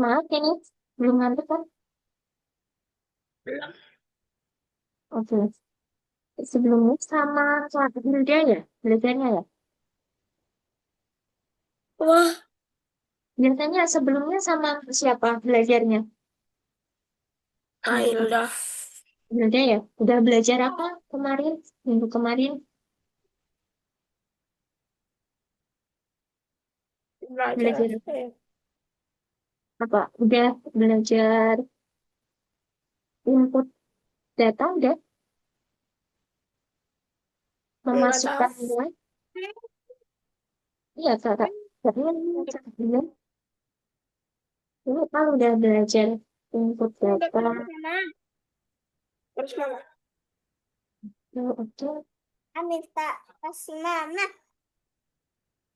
Maaf ini belum ngantuk kan? Belum. Oke. Sebelumnya sama kelas Hilda ya, belajarnya ya. Wah, Biasanya sebelumnya sama siapa belajarnya? Sama kelas Ailda. Hilda ya. Udah belajar apa kemarin? Minggu kemarin Belajar belajar apa ya? apa? Udah belajar input data, udah Nggak tahu. memasukkan nilai. Iya kakak. Kalian bilang ini kan udah belajar input Udah data. kenapa sana? Terus mana? Oh, oke, Anita, kasih mama.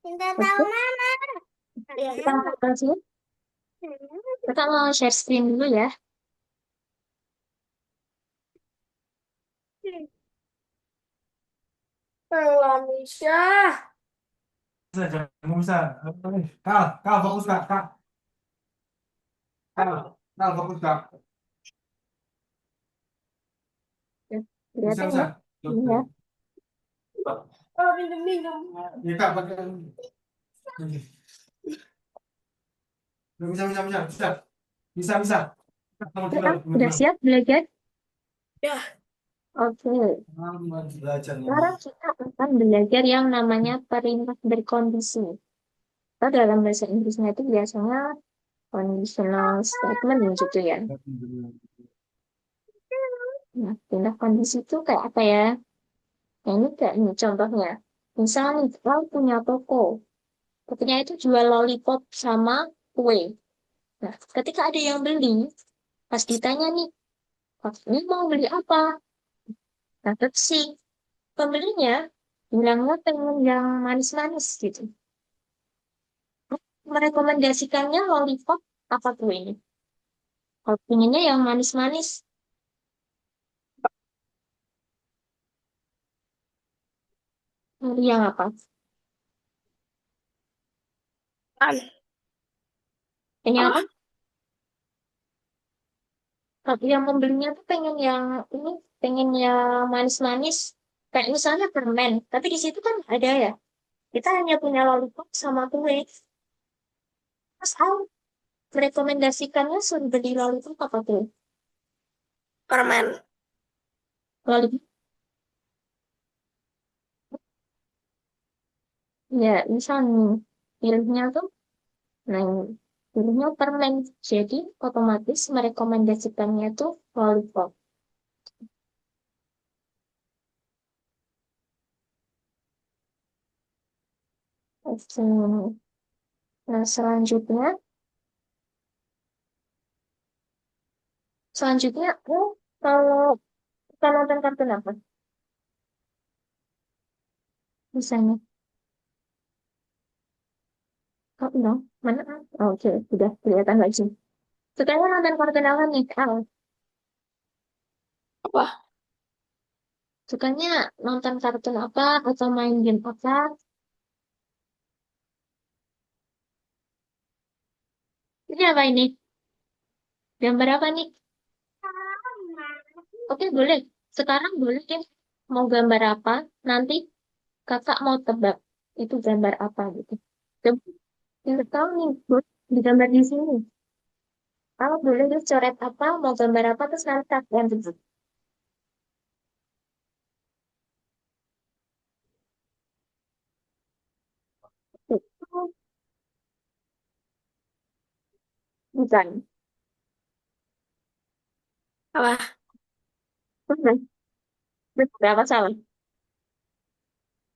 Minta tahu oke. mama. Kita Ya. mau kasih. Kita mau share screen dulu ya. Belum bisa. Bisa, jangan bisa. Kal, Kal, fokus Kak, Kak, Kal, Kal, fokus Kak. Ya, Bisa, kelihatan bisa. ya. Ini ya. Oh, minum-minum. Ya Kak, pakai. Bisa, bisa, bisa, bisa, bisa, bisa. Kamu Kita tinggal, kamu udah tinggal. siap belajar. Ya, Oke. Kamu belajar nih. Sekarang kita akan belajar yang namanya perintah berkondisi. Atau dalam bahasa Inggrisnya itu biasanya conditional statement gitu ya. Nah, perintah kondisi itu kayak apa ya? Nah, ini kayak ini contohnya. Misalnya nih, kau punya toko. Tokonya itu jual lollipop sama kue. Nah, ketika ada yang beli, pas ditanya nih, "Pak, ini mau beli apa?" Nah, terus si pembelinya bilangnya pengen yang manis-manis gitu. Merekomendasikannya lollipop apa kue ini? Kalau pengennya yang manis-manis, pilih yang apa? kan. Pengen apa? Ah, Kalau yang pembelinya tuh pengen yang ini, pengen yang manis-manis. Kayak misalnya permen, tapi di situ kan nggak ada ya. Kita hanya punya lollipop sama kue. Terus aku merekomendasikannya suruh beli lollipop apa tuh? permen. Lollipop, ya misalnya pilihnya tuh, nah pilihnya permen. Jadi otomatis merekomendasikannya tuh lollipop. Oke. Nah selanjutnya aku kalau kita nonton kartun apa? Misalnya, oh no, mana? Oh, oke, udah kelihatan lagi. Sukanya nonton kartun apa nih, Kal? Apa? Sukanya nonton kartun apa atau main game apa? Ini apa ini? Gambar apa nih? Oke, boleh. Sekarang boleh deh. Mau gambar apa? Nanti kakak mau tebak itu gambar apa gitu. Coba yang tahu nih, buat digambar di sini. Kalau boleh deh coret apa, mau gambar apa, terus nanti kakak yang tebak. Itu bukan. Apa? Bukan. Berapa salah?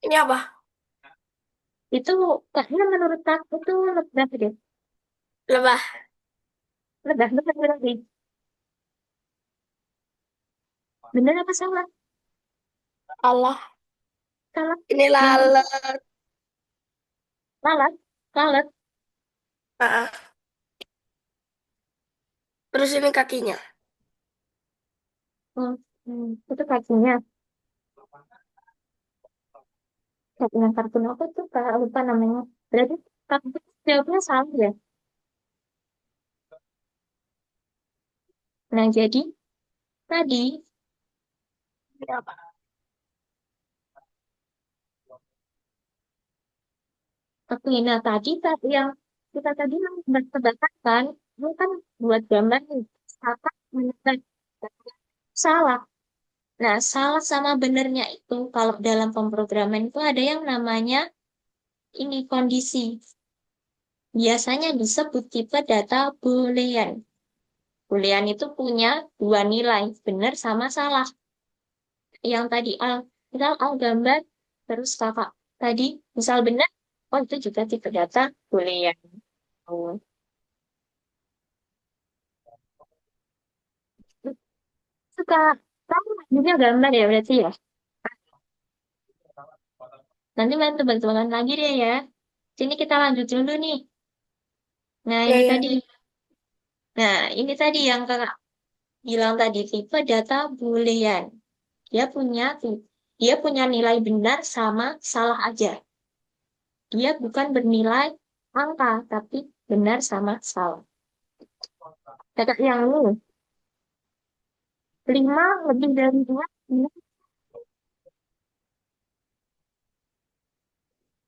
Ini apa? Itu kayaknya menurut kakak itu lebah deh. Lebah. Lebah, lebah berarti. Bener apa salah? Allah. Salah. Ini Yang lalat. lalat, lalat. Ah, ah. Terus ini kakinya. Hmm, itu kakinya. Kakinya kartun apa tuh? Kakak lupa namanya. Berarti Tapi jawabnya salah ya. Nah, jadi tadi, Berapa? oke, nah tadi yang kita tadi yang berdasarkan, itu kan buat gambar nih, kakak menekan salah. Nah, salah sama benernya itu, kalau dalam pemrograman itu ada yang namanya ini kondisi. Biasanya disebut tipe data Boolean. Boolean itu punya dua nilai, benar sama salah. Yang tadi misal Al gambar, terus kakak tadi, misal benar, oh itu juga tipe data Boolean. Oh. Suka, kamu juga gambar ya berarti ya? Nanti main tebak-tebakan lagi deh ya. Sini kita lanjut dulu nih. Nah, Ya, ini ya. tadi. Nah, ini tadi yang kakak bilang tadi, tipe data Boolean. Dia punya nilai benar sama salah aja. Dia bukan bernilai angka, tapi benar sama salah. Kakak yang ini, 5 lebih dari 2,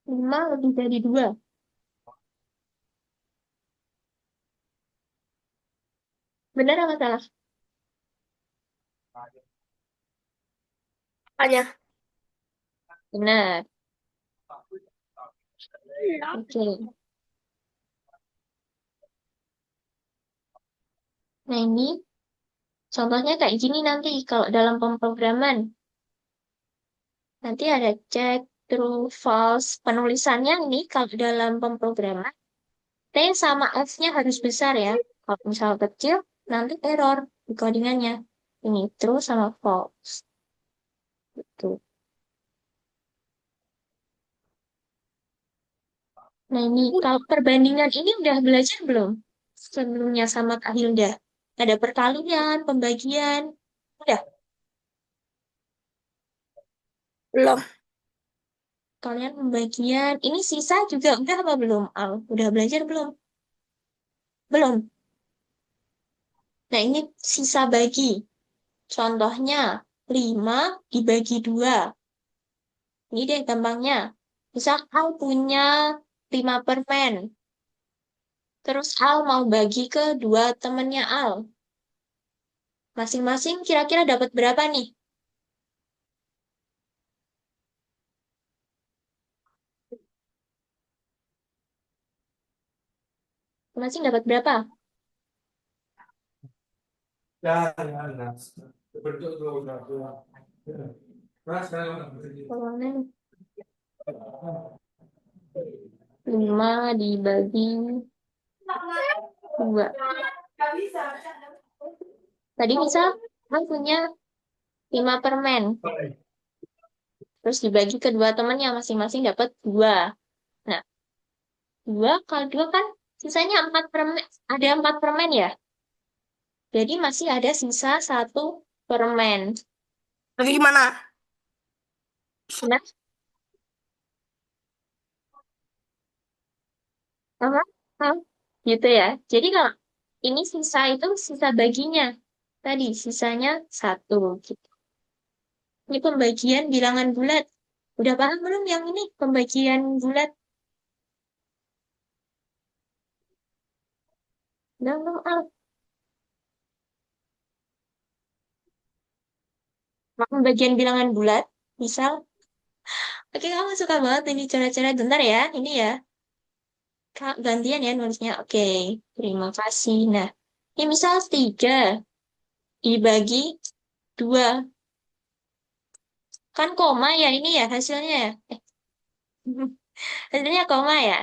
5 lebih dari 2. Benar apa salah? Tanya. Benar. Iya. Oke. Nah, ini contohnya kayak gini nanti kalau dalam pemrograman. Nanti ada cek, true, false. Penulisannya ini kalau dalam pemrograman, T sama F-nya harus besar ya. Kalau misal kecil, nanti error di codingannya. Ini true sama false. Gitu. Nah ini, kalau perbandingan ini udah belajar belum? Sebelumnya sama Kak Hilda. Ada perkalian, pembagian. Udah, Belum. kalian pembagian. Ini sisa juga udah apa belum, Al? Udah belajar belum? Belum. Nah ini sisa bagi. Contohnya, 5 dibagi 2. Ini deh gampangnya. Misal Al punya 5 permen. Terus Al mau bagi ke dua temennya Al. Masing-masing kira-kira dapat berapa nih? Masing dapat berapa? Ya, ya, ya. Bentuk tuh udah. Ya. Nah, sekarang Kalau 5 dibagi 2. Tadi misal Al punya 5 permen. Terus dibagi ke dua temennya masing-masing dapat 2. Nah, 2 kalau 2 kan sisanya 4 permen. Ada 4 permen ya? Jadi masih ada sisa satu permen. Tapi gimana? Nah, sama, sama. Gitu ya. Jadi kalau ini sisa itu sisa baginya. Tadi sisanya satu. Gitu. Ini pembagian bilangan bulat. Udah paham belum yang ini pembagian bulat? Udah belum, Al? Nah, pembagian bilangan bulat. Misal, oke kamu suka banget ini cara-cara bentar ya. Ini ya. Kak, gantian ya nulisnya. Oke, terima kasih. Nah, ini misal 3 dibagi 2. Kan koma ya ini ya hasilnya ya. Hasilnya koma ya.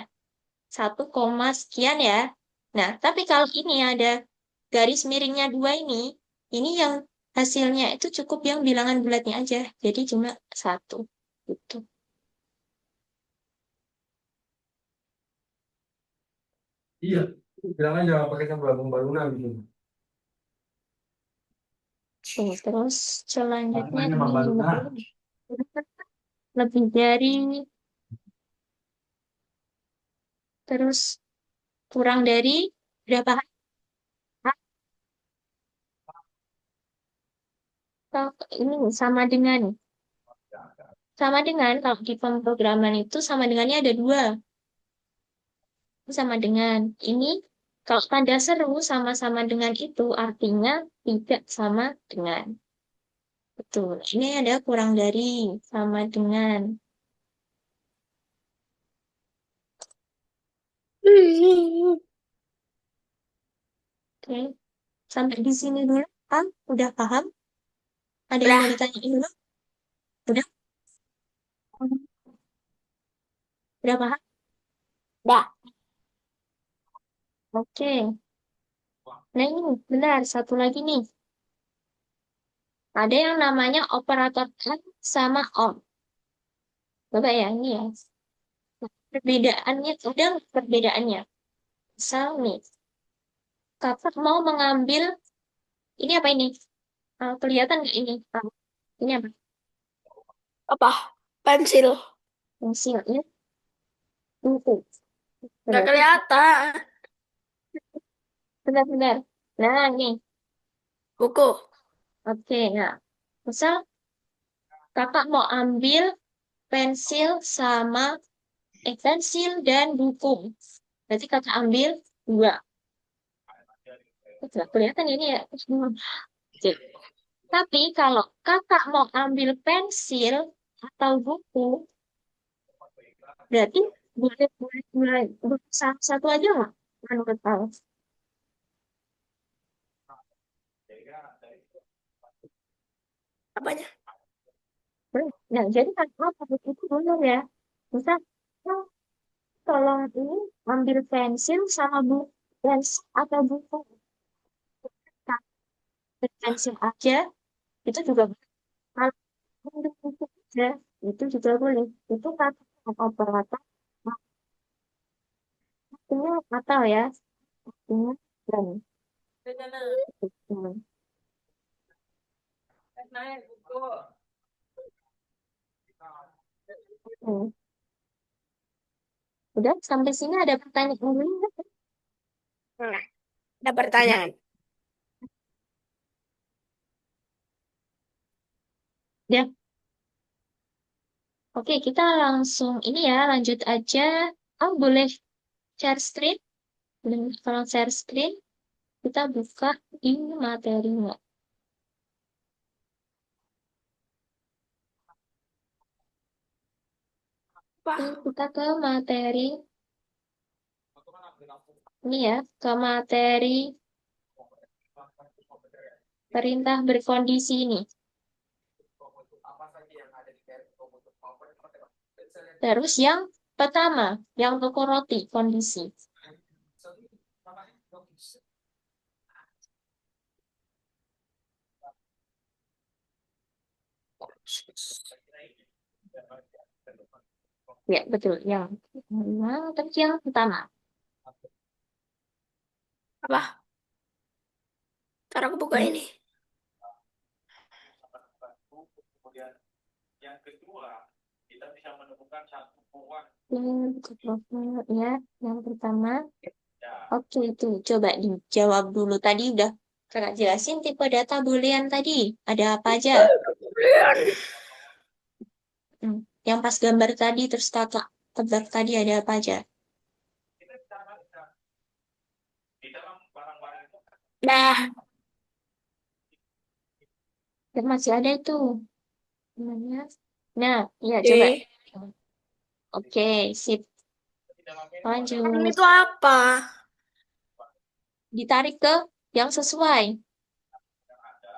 1, sekian ya. Nah, tapi kalau ini ada garis miringnya 2 ini yang hasilnya itu cukup yang bilangan bulatnya aja. Jadi cuma 1. Gitu. iya. Bilang aja pakai sambal barunan gitu. Terus selanjutnya Namanya ini Mambaluna. lebih dari terus kurang dari berapa hari? Kalau ini sama dengan kalau di pemrograman itu sama dengannya ada dua. Sama dengan ini kalau tanda seru sama-sama dengan itu artinya tidak sama dengan. Betul. Ini ada kurang dari sama dengan. Oke. Sampai di sini dulu. Kan? Udah paham? Ada yang mau Udah, ditanyain dulu? Udah? Udah paham? udah. Oke. Nah ini benar. Satu lagi nih. Ada yang namanya operator AND sama OR. Coba ya, ini ya. Perbedaannya, ada nggak perbedaannya. Misal nih, kakak mau mengambil, ini apa ini? Kelihatan nggak ini? Ini apa? Apa? Pensil. Pensil, ini buku. Nggak Berarti, kelihatan. benar-benar. Nah, nih. Buku. Oke, nah. Misal kakak mau ambil pensil sama, pensil dan buku. Berarti kakak ambil dua. Nggak kelihatan ini ya. Oke. Tapi kalau kakak mau ambil pensil atau buku, berarti boleh boleh mulai satu aja nggak? Menurut kamu? Apanya? Boleh. Nah, jadi kan harus itu dulu ya. Misal, "Oh, tolong ini ambil pensil sama buku, pensil atau buku. Nah, pensil aja itu juga boleh. Kalau ambil buku aja itu juga boleh. Itu kata operator artinya atau ya, artinya dan. Gitu. Hmm. Udah sampai sini ada pertanyaan dulu nggak? Nah, ada pertanyaan. Ya, oke kita langsung ini ya lanjut aja. Oh boleh share screen, boleh kalau share screen kita buka di materinya. Oke, Apa? kita ke materi ini ya, ke materi perintah berkondisi ini. Terus yang pertama, yang toko roti kondisi. Ya, betul. Terus yang pertama. Apa? Cara aku buka Hmm. ini. Buka profil ya, yang pertama. Oke, itu coba dijawab dulu. Tadi udah kakak jelasin tipe data boolean tadi. Ada apa aja? Hmm. Yang pas gambar tadi, terus kakak tebak tadi ada apa aja? Dah. Dan masih ada itu. Namanya. Nah, ya coba. Eh, Oke, sip. N Lanjut. itu apa? Ditarik ke yang sesuai.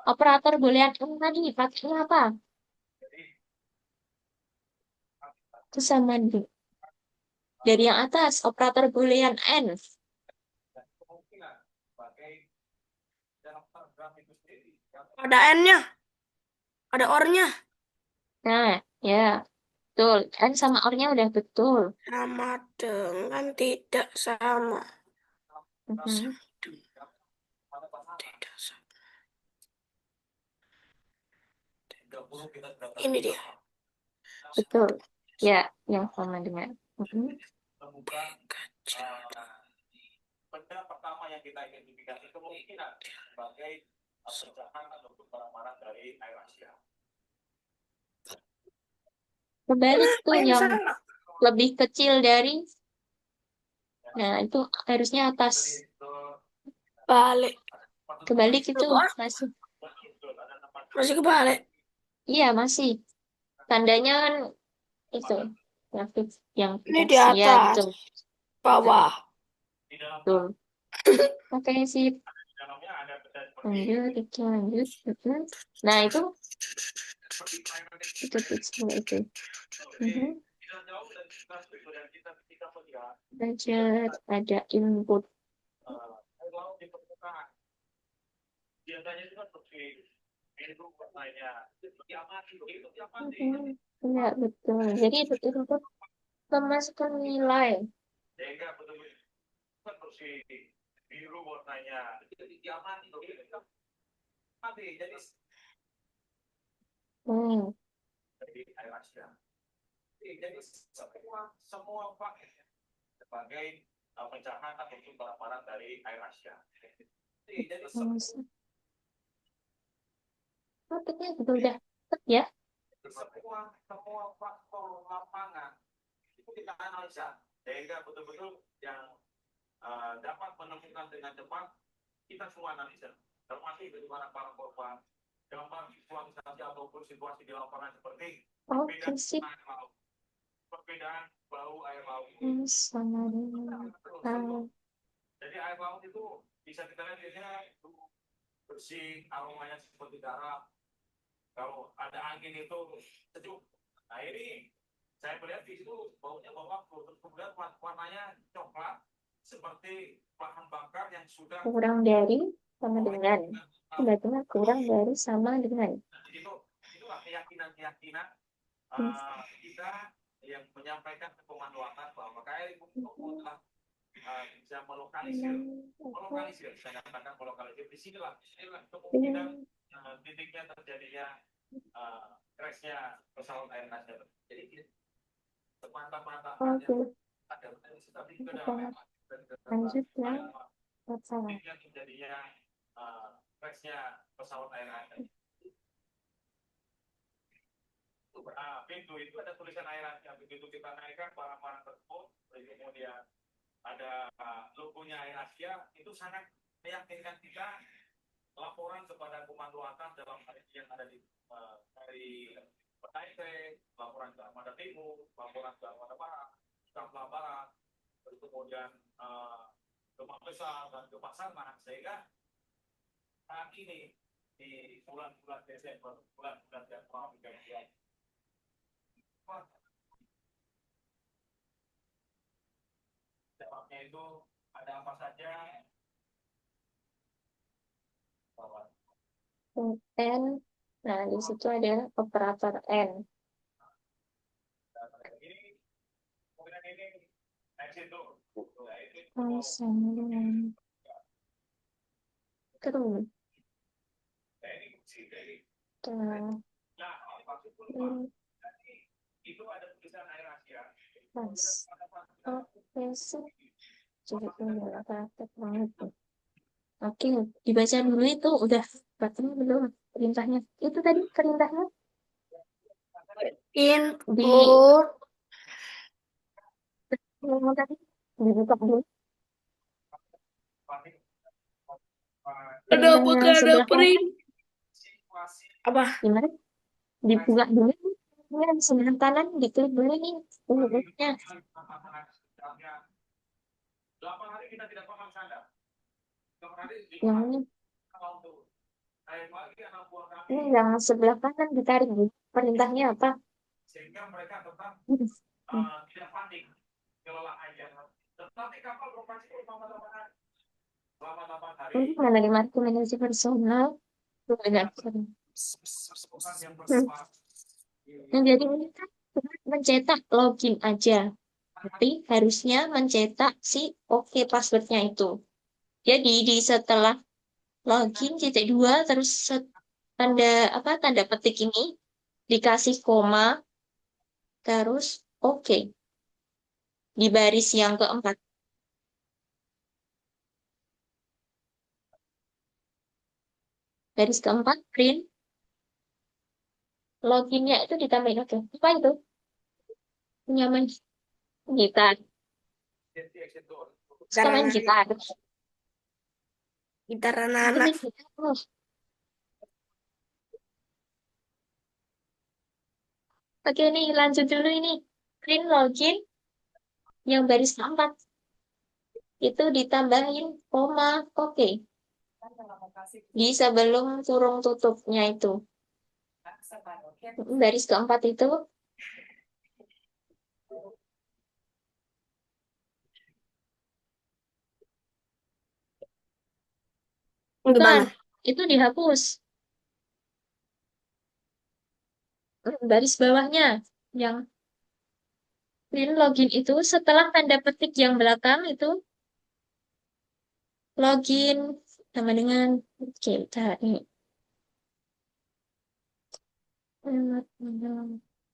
Operator boolean M tadi, pakainya apa? Itu sama dari yang atas, operator boolean N. Ada N-nya. Ada OR-nya. Nah, ya, betul. N sama OR-nya udah betul. Sama dengan tidak sama. Mhm. Tidak sama. Ini dia. Betul. Ya, yang sama dengan. Mhm. menemukan benda pertama yang kita identifikasi kemungkinan sebagai pecahan ataupun barang-barang dari air Asia. Kebalik tuh yang yang salah. lebih kecil dari, nah itu harusnya atas. Balik. Kebalik itu Loh, kok masih, masih kebalik? iya masih. Tandanya kan itu grafik yang Ini di iya atas, betul. bawah. Betul. Oke sih. Lanjut, itu lanjut. Nah itu kecil itu. Lanjut, ada input. Iya betul. Jadi itu memasukkan nilai. Sehingga betul-betul bersih biru warnanya. Jadi diamati mati. Jadi air Asia. Jadi semua pakai sebagai pecahan ataupun barang-barang dari air Asia. Jadi Topiknya betul dah. Ya. semua faktor lapangan itu kita analisa sehingga betul-betul yang dapat menemukan dengan cepat kita semua analisa termasuk dari barang-barang korban gambar visualisasi ataupun situasi di lapangan seperti perbedaan bau air laut. Jadi air laut itu bisa kita lihat dia bersih, aromanya seperti garam. Kalau ada angin itu sejuk. Nah ini saya melihat di situ baunya terus kemudian warnanya coklat seperti bahan bakar yang sudah kurang dari sama dengan. Berarti kurang dari sama dengan. Itulah keyakinan kita yang menyampaikan ke pemanduatan bahwa KRI Bungkulu telah bisa melokalisir, saya katakan melokalisir di sinilah kemungkinan titiknya terjadinya crashnya pesawat Air Asia. Jadi semata-mata ada tapi juga dalam lanjut ya. titiknya terjadinya crashnya pesawat Air Asia. Pintu itu ada tulisan Air Asia. Begitu kita naikkan barang-barang tersebut, kemudian ada logonya Air Asia, itu sangat meyakinkan kita laporan kepada komando atas dalam hal ini yang ada dari Petaite, laporan ke Armada Timur, laporan ke Armada Barat, Kapal Barat, kemudian ke Mabesa dan ke Basarnas, sehingga saat ini di bulan-bulan Desember, bulan-bulan Januari, sebabnya itu ada apa saja? N. Nah, di situ ada operator N. Terus. Itu ada tulisan Air Asia. Oke, dibaca dulu itu udah berarti belum perintahnya. Itu tadi perintahnya di ngomong tadi dibuka dulu. Kenapa gak ada print? Apa? Gimana? Dibuka dulu. Ini di sebelah kanan diklik dulu nih unitnya. 8 hari kita tidak paham sadar. Yang ini yang sebelah kanan ditarik dulu. Perintahnya apa? Sehingga mereka tetap tidak panik kelelahannya. Tetapi kapal beroperasi selama 8 hari. Ini menerima rekomendasi personal. Benar. Nah, jadi ini kan mencetak login aja. Tapi harusnya mencetak si oke passwordnya itu. Jadi di setelah login titik 2 terus tanda petik ini dikasih koma terus oke. di baris yang keempat. Baris keempat, print. Loginnya itu ditambahin. Oke, apa itu? Nyaman gitar. Suka main gitar. Gitar Itu anak-anak. main gitar terus. Oke, nih lanjut dulu ini. Print login yang baris keempat. Itu ditambahin koma, oke. Di sebelum kurung tutupnya itu. Baris keempat itu bukan, Gimana? itu dihapus. Baris bawahnya yang print login itu setelah tanda petik yang belakang itu login sama dengan oke, bentar, ini.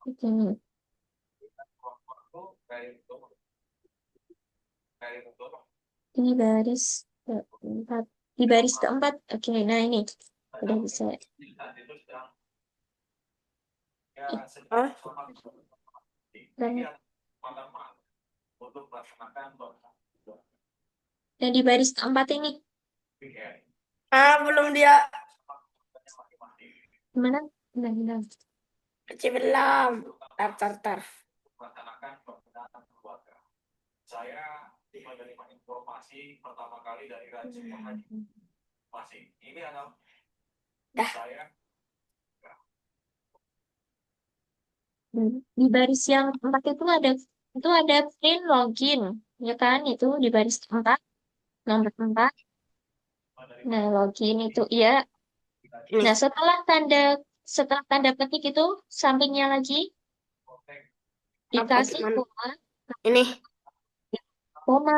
Oke, nih. Ini baris keempat. Di baris keempat. Oke, nah ini udah bisa. Hah? Dan di baris keempat ini Belum dia. gimana? Benar. Kecil belum. Tar. Saya menerima informasi pertama kali dari Raja Muhammad. Masih ini adalah Dah. saya Di baris yang keempat itu ada print login, ya kan? Itu di baris keempat, nomor 4. Nah, login itu ya. Ini. Nah, setelah tanda petik itu sampingnya lagi Apa dikasih gimana? koma, Ini. koma.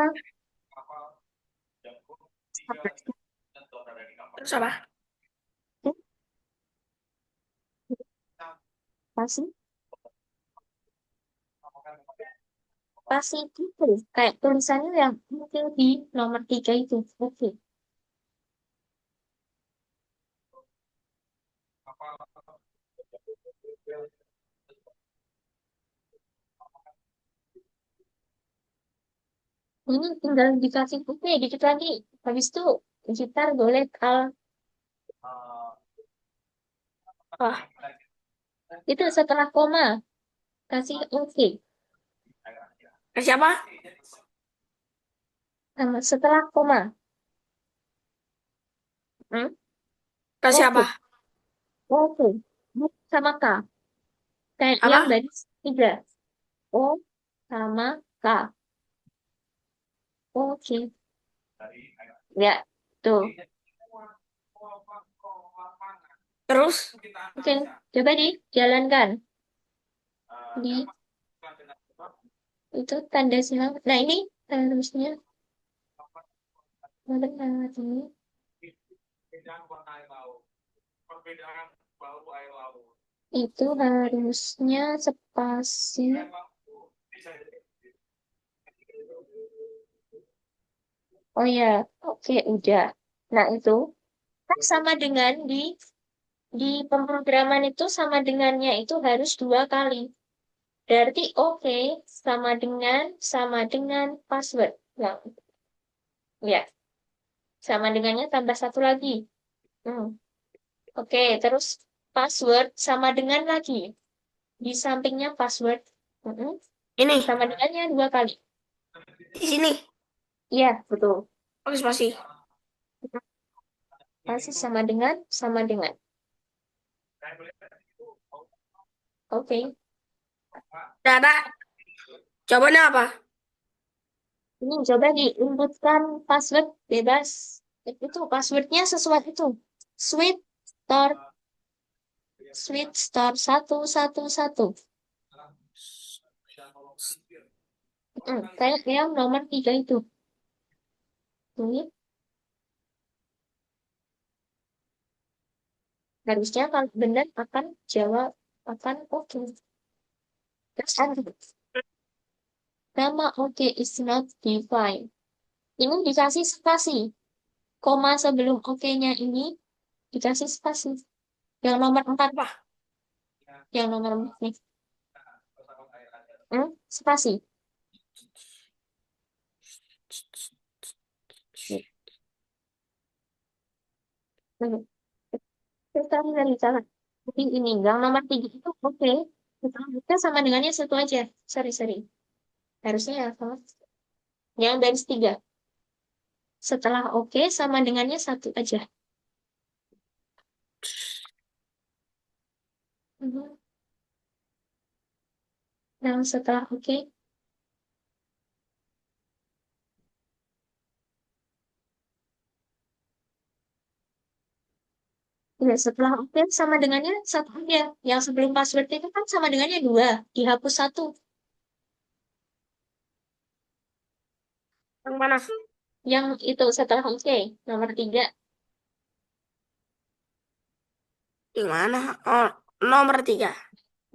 Terus apa? Pasti pasti itu kayak tulisannya yang mungkin di nomor 3 itu. Oke. Ini tinggal dikasih putih dikit lagi. Habis itu gitar boleh Wah. itu setelah koma kasih oke. Kasih apa? Setelah koma. Hmm? Kasih Oke. apa? Oke. Sama K. Kayak yang Apa? baris 3. O sama K. Oke. Ya, tuh. Terus? Oke, coba dijalankan. Di itu tanda silang. Nah, ini harusnya benar ini. perbedaan bau air laut. Itu harusnya spasi. Oh ya, oke, udah. Nah, itu kan sama dengan di pemrograman itu sama dengannya itu harus 2 kali. Berarti oke sama dengan password. Nah, ya, sama dengannya tambah 1 lagi. Hmm. Oke, terus password sama dengan lagi. Di sampingnya password. Mm-mm. Ini. Sama dengannya 2 kali. Di sini. Iya, betul. Oke, spasi. Pasti sama dengan. Oke. Dada. Jawabannya apa? Ini coba diinputkan password bebas. Itu passwordnya sesuai itu. Sweet Store, Sweet Store 111. Kayak yang nomor 3 itu. Ini harusnya kalau benar akan jawab akan oke. Terus enter. nama oke is not defined. Ini dikasih spasi. Koma sebelum oke-nya ini dikasih spasi. Yang nomor 4. Apa? Yang nomor 4 nih. Spasi. Kita dari cara. Jadi ini, yang nomor 3 itu oke. Kita sama dengannya satu aja. Sorry. Harusnya ya, sama. Yang baris 3. Setelah oke, sama dengannya satu aja. Mhm. Yang setelah oke. Ya, setelah oke sama dengannya satu aja. Yang sebelum password itu kan sama dengannya 2. Dihapus 1. Yang mana? Yang itu setelah oke. Nomor 3. Yang mana? Oh, nomor 3.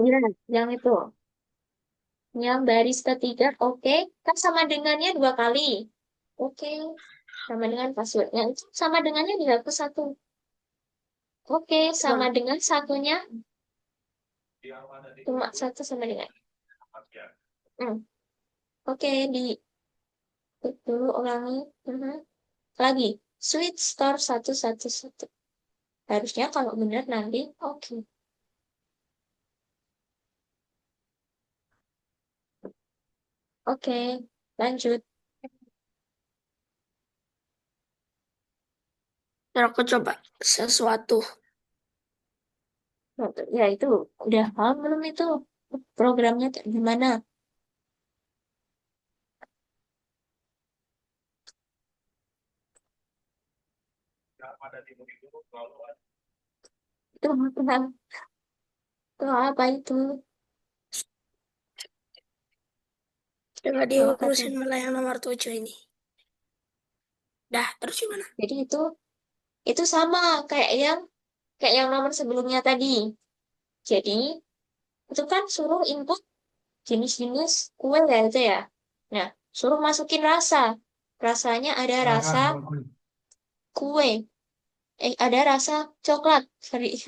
Ya, yang itu. Yang baris ketiga oke. Kan sama dengannya 2 kali. Oke. Sama dengan passwordnya. Itu sama dengannya dihapus 1. Oke, sama Gimana? dengan satunya. Cuma 1 sama dengan. Hmm. Oke, di dulu ulangi. Mhm. Lagi. Switch store 111. Harusnya kalau benar nanti oke. Oke, lanjut. Ntar aku coba sesuatu. Ya itu udah paham belum itu programnya kayak gimana? Itu paham. Itu apa itu? Coba Apa tuh? diurusin malah yang nomor 7 ini. Dah, terus gimana? Jadi itu sama kayak yang nomor sebelumnya tadi. Jadi itu kan suruh input jenis-jenis kue ya itu ya. Nah, suruh masukin rasa. Rasanya ada rasa kue. Ada rasa coklat. Sorry.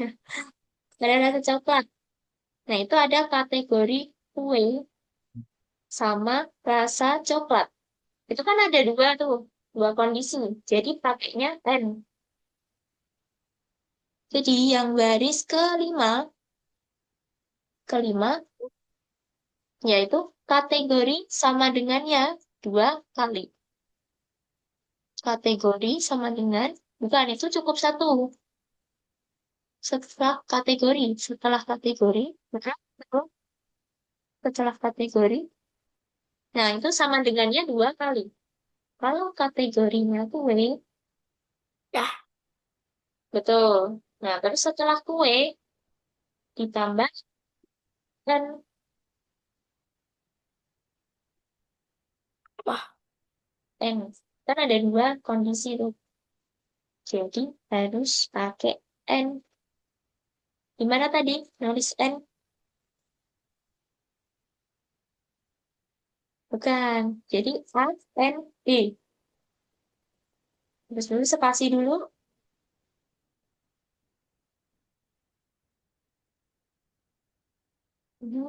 Ada rasa coklat. Nah, itu ada kategori kue sama rasa coklat. Itu kan ada dua tuh, dua kondisi. Jadi pakainya N. Jadi yang baris kelima, yaitu kategori sama dengannya 2 kali. Kategori sama dengan, bukan, itu cukup 1. Setelah kategori, maka itu setelah kategori, nah itu sama dengannya 2 kali. Kalau kategorinya kue, Dah, betul. Nah, terus setelah kue, ditambah dan apa? N. Kan ada 2 kondisi tuh. Jadi harus pakai N. Gimana tadi? Nulis N? Bukan. Jadi A, N, D. Terus dulu spasi dulu.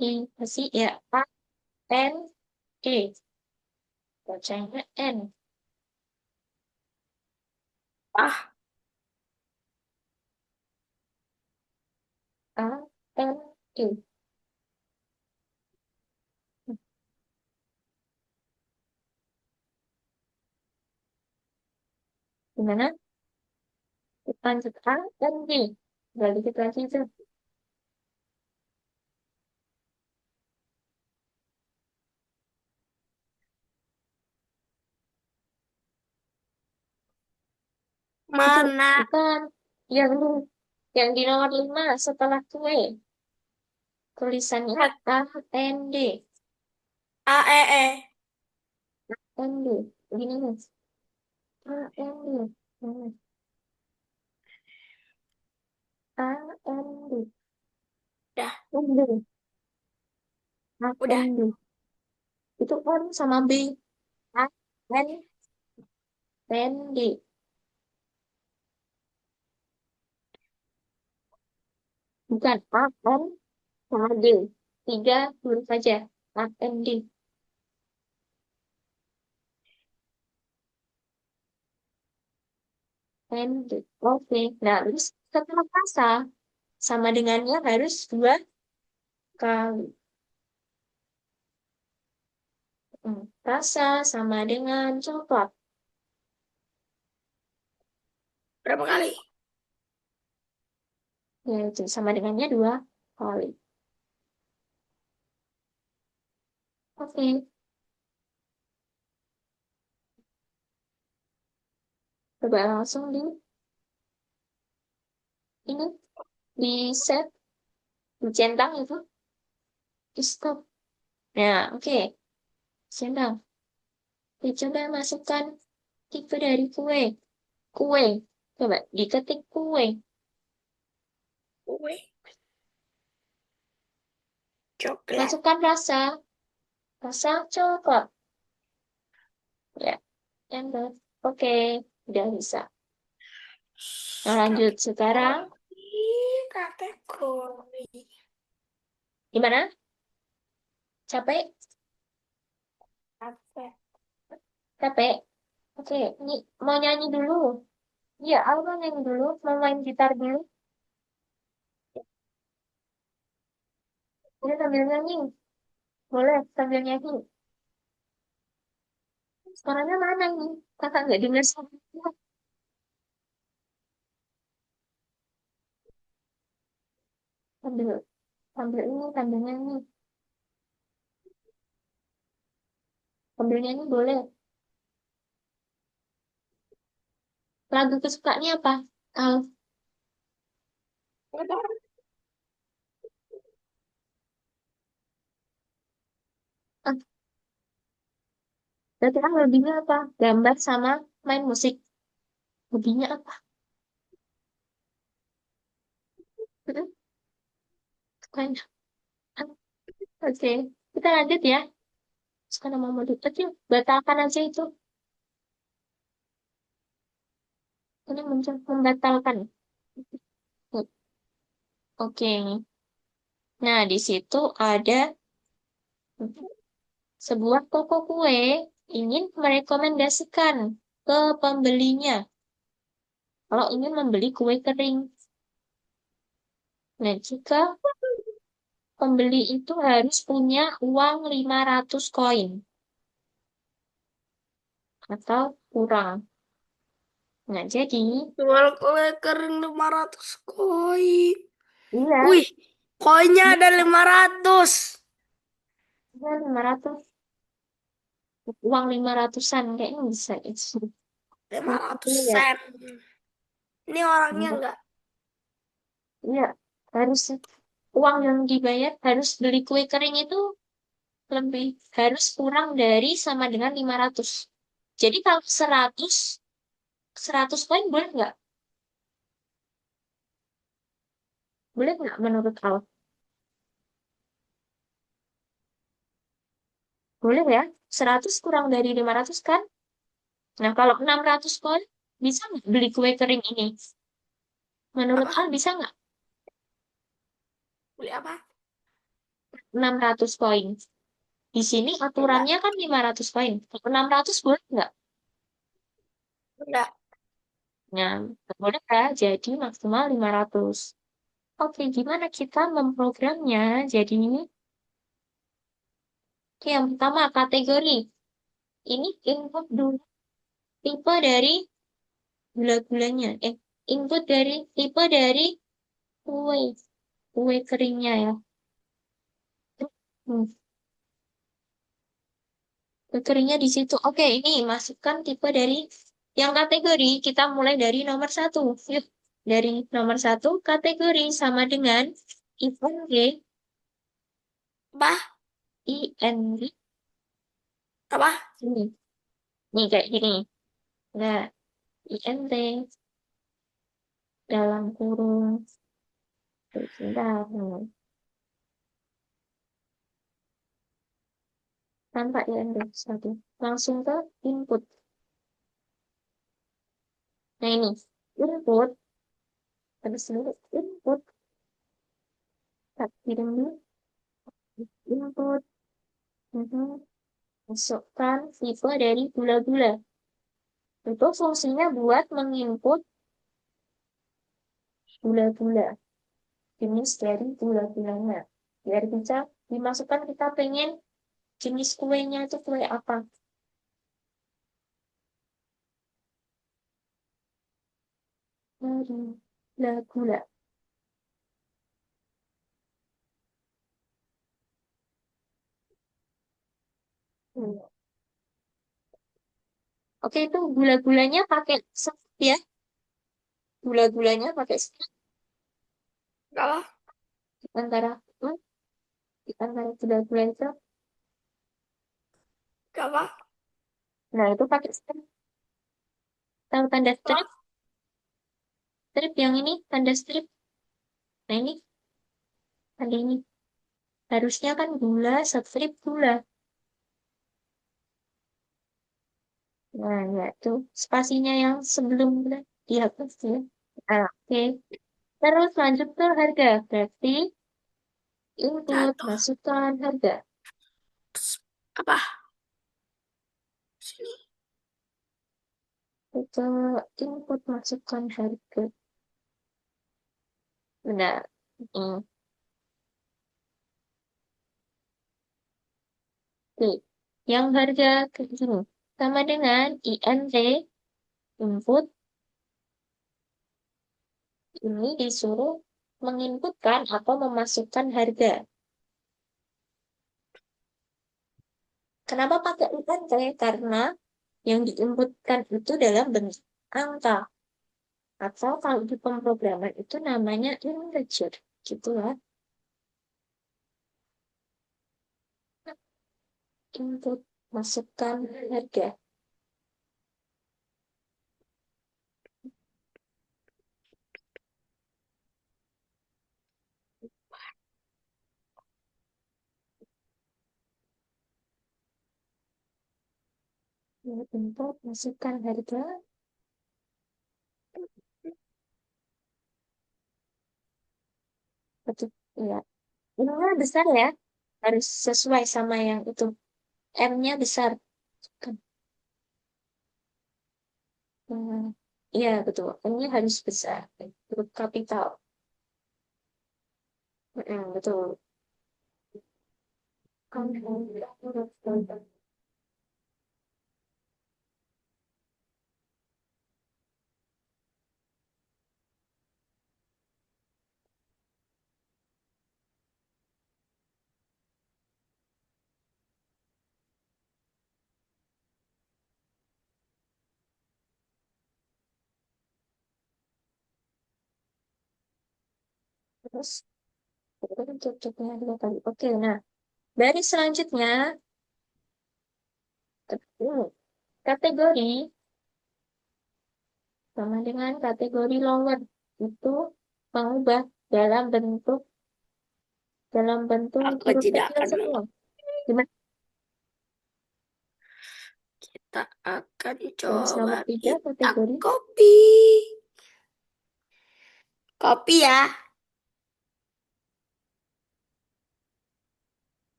Dikasih ya A, N, D. Bacanya N. Ah, A, N, D. Gimana? Lanjut A, N, D. Balik dikit lagi itu. Itu mana? bukan. Yang yang di nomor 5 setelah kue. Tulisannya A, N, D. A, E, E. N, D. Begini nih. A, N, D. A, N, D. Dah, N, D. A, udah. N, D. Itu N sama B. A, N, N, D. Bukan A, N, sama D. Tiga huruf saja. A, N, D. N, D. Oke. Nah, terus setelah rasa, sama dengannya harus dua kali. Rasa sama dengan coklat. Berapa kali? Yaitu sama dengannya dua kali. Oke. Coba langsung ini di set, dicentang itu, di stop. Nah, oke. Centang. Coba masukkan tipe dari kue. Kue. Coba diketik kue. Kue. Coklat. Masukkan rasa. Rasa coklat. Ya, enter. Oke, udah bisa. Nah, lanjut sekarang. Kategori. Gimana? Capek? Apa? Capek? Oke, ini mau nyanyi dulu. Iya, aku mau nyanyi dulu. Mau main gitar dulu. Ini sambil nyanyi. Boleh sambil nyanyi. Suaranya mana nih? Kakak nggak dengar suaranya. Sambil, sambil ini, sambil nyanyi. Sambil nyanyi boleh. Lagu kesukaannya apa? Kalau ah, berarti kan hobinya apa? Gambar sama main musik. Hobinya apa? Mm-mm, sukanya. Ah, oke, kita lanjut ya. Sekarang mau dekat yuk. Batalkan aja itu. Ini muncul membatalkan. Oke. Nah, di situ ada sebuah toko kue ingin merekomendasikan ke pembelinya kalau ingin membeli kue kering. Nah, jika pembeli itu harus punya uang 500 koin atau kurang. Nah, jadi Jual kue kering 500 koin. iya, Wih, koinnya ada 500. iya 500, uang 500-an kayaknya bisa itu. 500 Iya, sen. Ini orangnya enggak. iya, harus uang yang dibayar harus beli kue kering itu lebih harus kurang dari sama dengan 500. Jadi kalau 100 poin boleh nggak? Boleh nggak menurut Al? Boleh ya? 100 kurang dari 500 kan? Nah, kalau 600 poin bisa nggak beli kue kering ini? Menurut Apa? Al bisa nggak? Beli apa? 600 poin. Di sini Enggak. aturannya kan 500 poin. Kalau 600 boleh nggak? Enggak. Nah, nggak boleh ya. Jadi maksimal 500. Oke, gimana kita memprogramnya? Jadi, oke, yang pertama kategori. Ini input dulu tipe dari gula-gulanya. Input dari tipe dari kue. Kue keringnya ya. Hmm, kue keringnya di situ. Oke, ini masukkan tipe dari yang kategori. Kita mulai dari nomor satu. Yuk, dari nomor satu kategori sama dengan ING, Apa? ING. Apa? Ini, nih kayak gini. Nah, INT dalam kurung. Sebentar. tanpa diambil satu. Langsung ke input. Nah ini, input, habis dulu input, tak kirim dulu, input, masukkan tipe dari gula-gula. Itu fungsinya buat menginput gula-gula, jenis dari gula-gulanya. Biar bisa dimasukkan kita pengen jenis kuenya itu kue apa. Gula-gula. Oke, itu gula-gulanya pakai sep ya. Gula-gulanya pakai sep Apa? antara di antara gula-gula itu. Apa? Nah, itu pakai strip. Tahu tanda strip? Strip yang ini, tanda strip. Nah, ini, tanda ini. Harusnya kan gula, strip gula. Nah, ya itu spasinya yang sebelum gula dihapus ya. Nah, oke. Terus lanjut ke harga. Berarti input, Jatuh. masukkan harga. Apa? Sini. Itu input, masukkan harga. Benar. Hmm. Oke. Yang harga ke sini sama dengan INT input ini disuruh menginputkan atau memasukkan harga. Kenapa pakai INT? Karena yang diinputkan itu dalam bentuk angka. Atau kalau di pemrograman itu namanya integer. Gitu ya. Input, masukkan harga. Input, masukkan harga. Betul. Ya. Ini besar ya. Harus sesuai sama yang itu. M-nya besar. Kan. Iya, betul. Ini harus besar. Huruf kapital. Betul. Terus, tutupnya dua kali. Oke, nah. Baris selanjutnya, kategori sama dengan kategori lower. Itu mengubah dalam bentuk Aku huruf tidak kecil akan semua. Gimana? Kita akan Baris nomor coba 3 minta kategori. kopi. Kopi ya.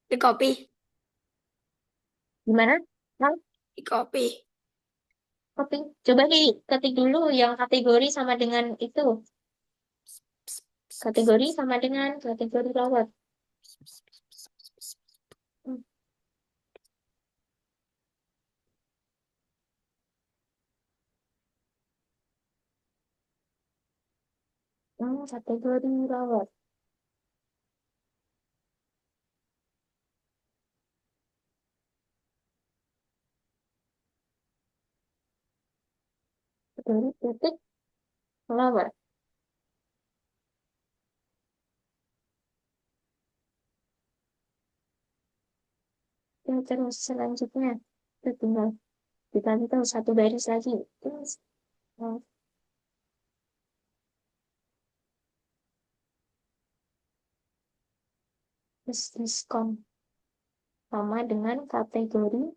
Di kopi. Gimana? Nah, Di kopi. copy. Coba nih, ketik dulu yang kategori sama dengan itu. Kategori sama dengan kategori lower. Hmm, kategori lower. Kategori titik lower. Ya, terus selanjutnya. Itu tinggal kita tahu satu baris lagi. Terus, oh, terus diskon. sama dengan kategori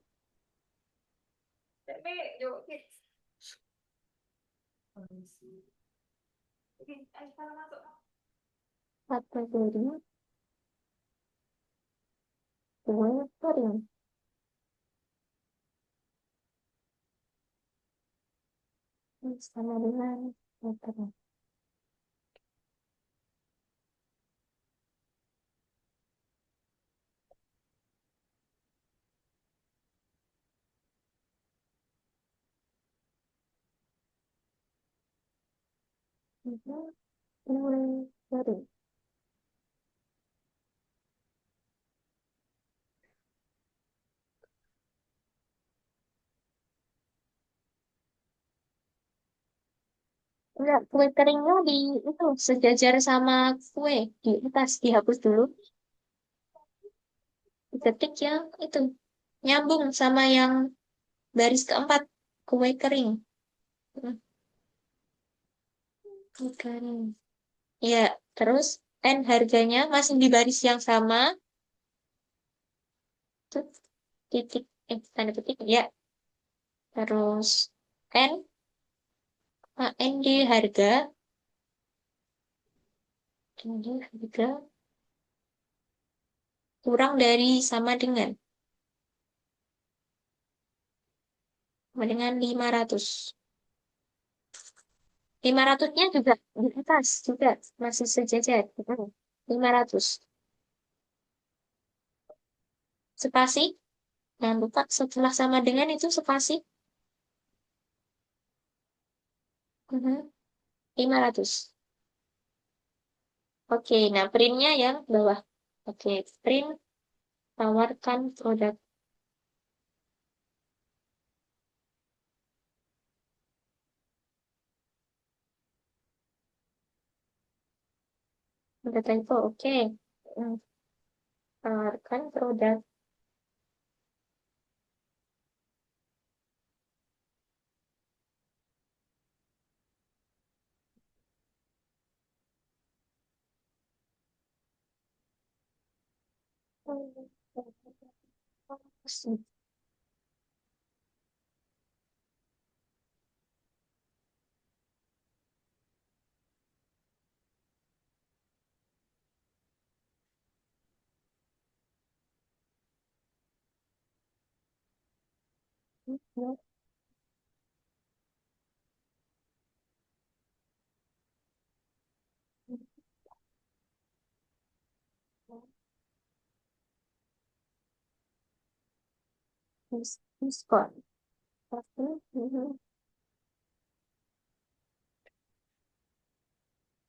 kategori kue kering. Sama dengan kue kering. Kue kering. Enggak, kue keringnya di itu sejajar sama kue di atas dihapus dulu. Diketik yang itu nyambung sama yang baris keempat kue kering. Hmm, kue kering. Ya, terus N harganya masih di baris yang sama. Tuh, titik tanda petik ya. Terus N AND harga ND harga kurang dari sama dengan 500. 500-nya juga di atas juga masih sejajar. 500. Spasi. Jangan lupa setelah sama dengan itu spasi. 500. Oke, nah printnya yang bawah. Oke, print tawarkan produk. Ada typo, oke. Hmm, tawarkan produk. Diskon.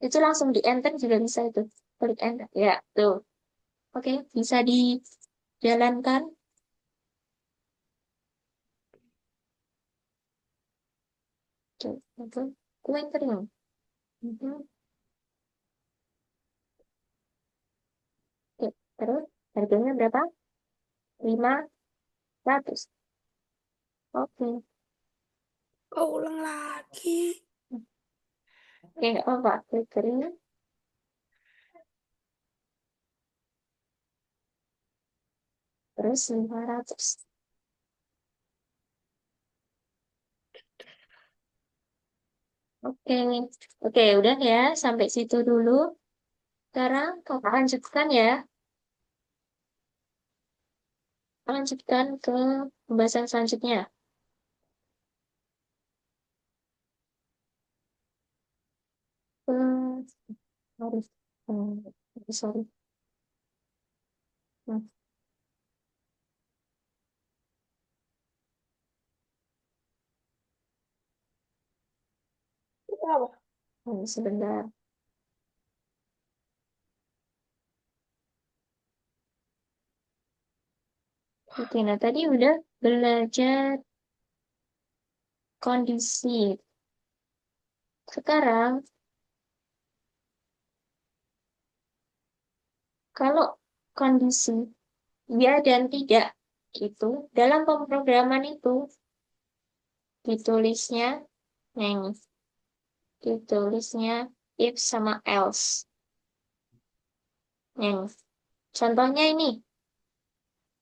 Itu langsung di enter juga bisa itu. Klik enter. Ya, tuh. Oke, bisa dijalankan. Tuh, itu. Kue kering. Mhm. Oke, terus harganya berapa? 500. Oke. Kau ulang lagi. Oke, apa? Kue kering. Terus 500. Oke. Oke, udah ya. Sampai situ dulu. Sekarang kakak lanjutkan ya. Lanjutkan ke pembahasan selanjutnya. Hmm, sorry. Sorry. Hmm, sebentar. Oke, nah tadi udah belajar kondisi. Sekarang, kalau kondisi ya dan tidak itu dalam pemrograman itu ditulisnya, nah ini, ditulisnya if sama else. Nah, ini. Contohnya ini,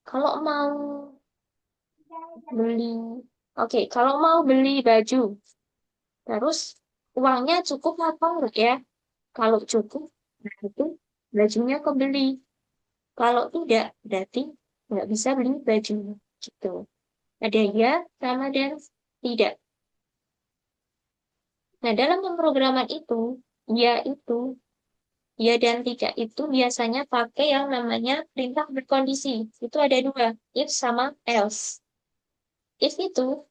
Kalau mau beli, oke, kalau mau beli baju, terus uangnya cukup apa enggak ya? Kalau cukup, berarti bajunya kebeli. Kalau tidak, berarti nggak bisa beli baju. Gitu. Ada ya, sama dan tidak. Nah, dalam pemrograman itu, ya itu, ya dan tidak itu biasanya pakai yang namanya perintah berkondisi. Itu ada dua, if sama else. If itu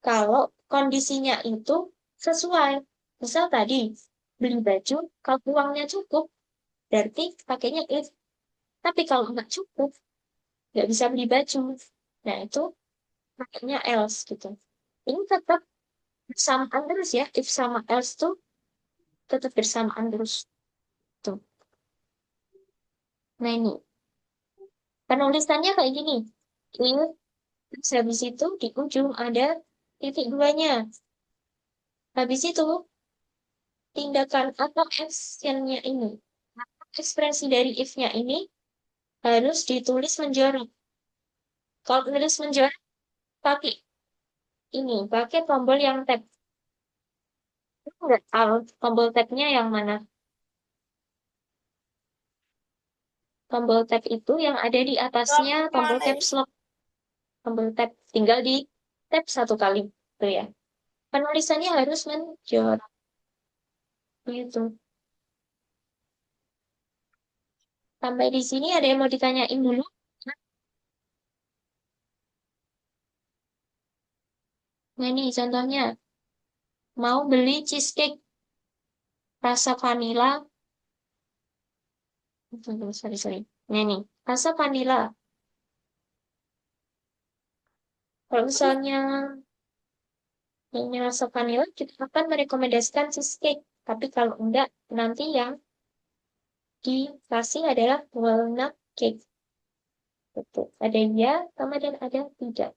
kalau kondisinya itu sesuai. Misal tadi, beli baju, kalau uangnya cukup, berarti pakainya if. Tapi kalau nggak cukup, nggak bisa beli baju. Nah, itu pakainya else gitu. Ini tetap bersamaan terus ya. If sama else tuh tetap bersamaan terus. Tuh. Nah, ini. Penulisannya kayak gini. If, terus habis itu di ujung ada titik duanya. Habis itu, tindakan atau actionnya ini. Ekspresi dari if-nya ini harus ditulis menjorok. Kalau tulis menjorok, pakai ini, pakai tombol yang tab. Nggak tahu tombol tabnya yang mana. Tombol tab itu yang ada di atasnya tombol Mana caps ini? lock. Tombol tab tinggal di tab satu kali. Tuh ya. Penulisannya harus menjorok. Gitu. Sampai di sini ada yang mau ditanyain dulu? Nah, ini contohnya. Mau beli cheesecake rasa vanilla. Sorry, sorry. Nah, nih. Rasa vanilla. Kalau misalnya ini rasa vanilla, kita akan merekomendasikan cheesecake. Tapi kalau enggak, nanti yang dikasih adalah walnut cake. Betul. Ada ya, sama dan ada tidak.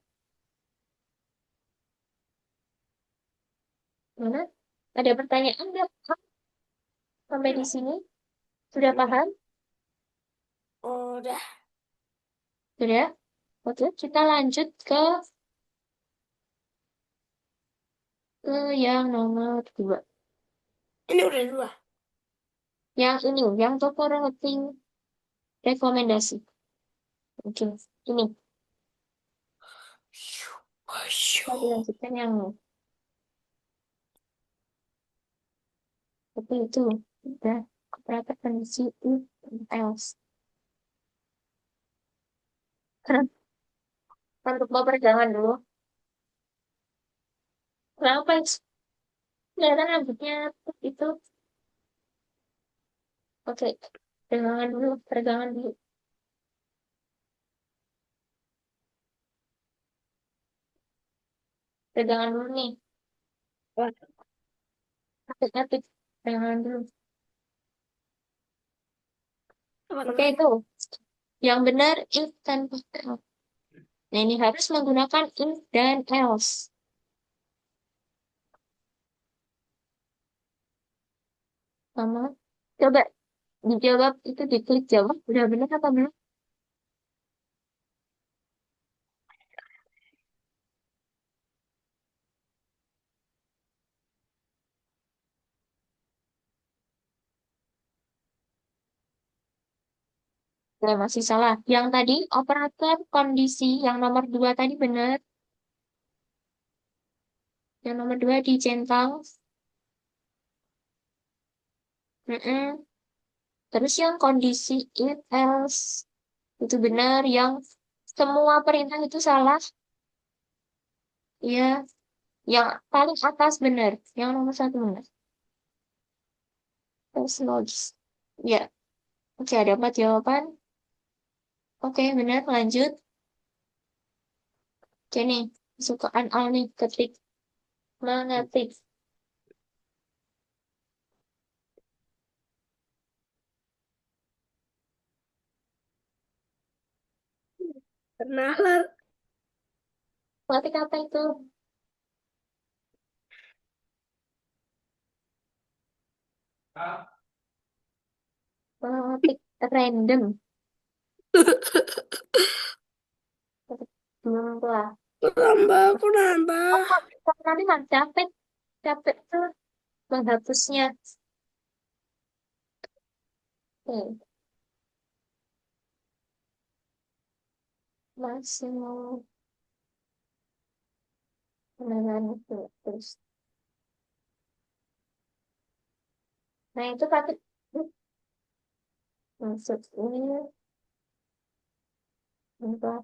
Mana? Ada pertanyaan enggak? Sampai di sini? Sudah paham? Udah. Sudah? Oke, kita lanjut ke yang nomor dua. Ini udah dua. Yang ini, yang toko rating rekomendasi. Oke, ini. Kita dilanjutkan yang tapi itu udah keberatan kondisi else. Untuk baper jangan dulu. Kenapa itu? Kelihatan rambutnya itu. Oke, pegangan dulu, pegangan dulu, pegangan dulu nih. Hati-hati, pegangan dulu. Oke, itu. Yang benar if tanpa else. Nah, ini harus menggunakan if dan else. Sama. Coba dijawab itu diklik jawab. Udah benar apa belum? Ya, masih salah. Yang tadi operator kondisi yang nomor dua tadi benar. Yang nomor dua dicentang. Mm-mm. Terus yang kondisi if else itu benar. Yang semua perintah itu salah. Ya, yang paling atas benar. Yang nomor satu benar. Terus logis. Ya, oke ada 4 jawaban. Oke, benar. Lanjut. Oke nih, kesukaan Al nih ketik mengetik. Pernah lah. Mengetik apa itu? Mengetik random. Belum lah. Aku nambah. Oh, kok nanti nggak capek. Capek tuh menghapusnya. Oke, masih mau penanganan itu. Terus. Nah, itu pakai masuk ini. Apa?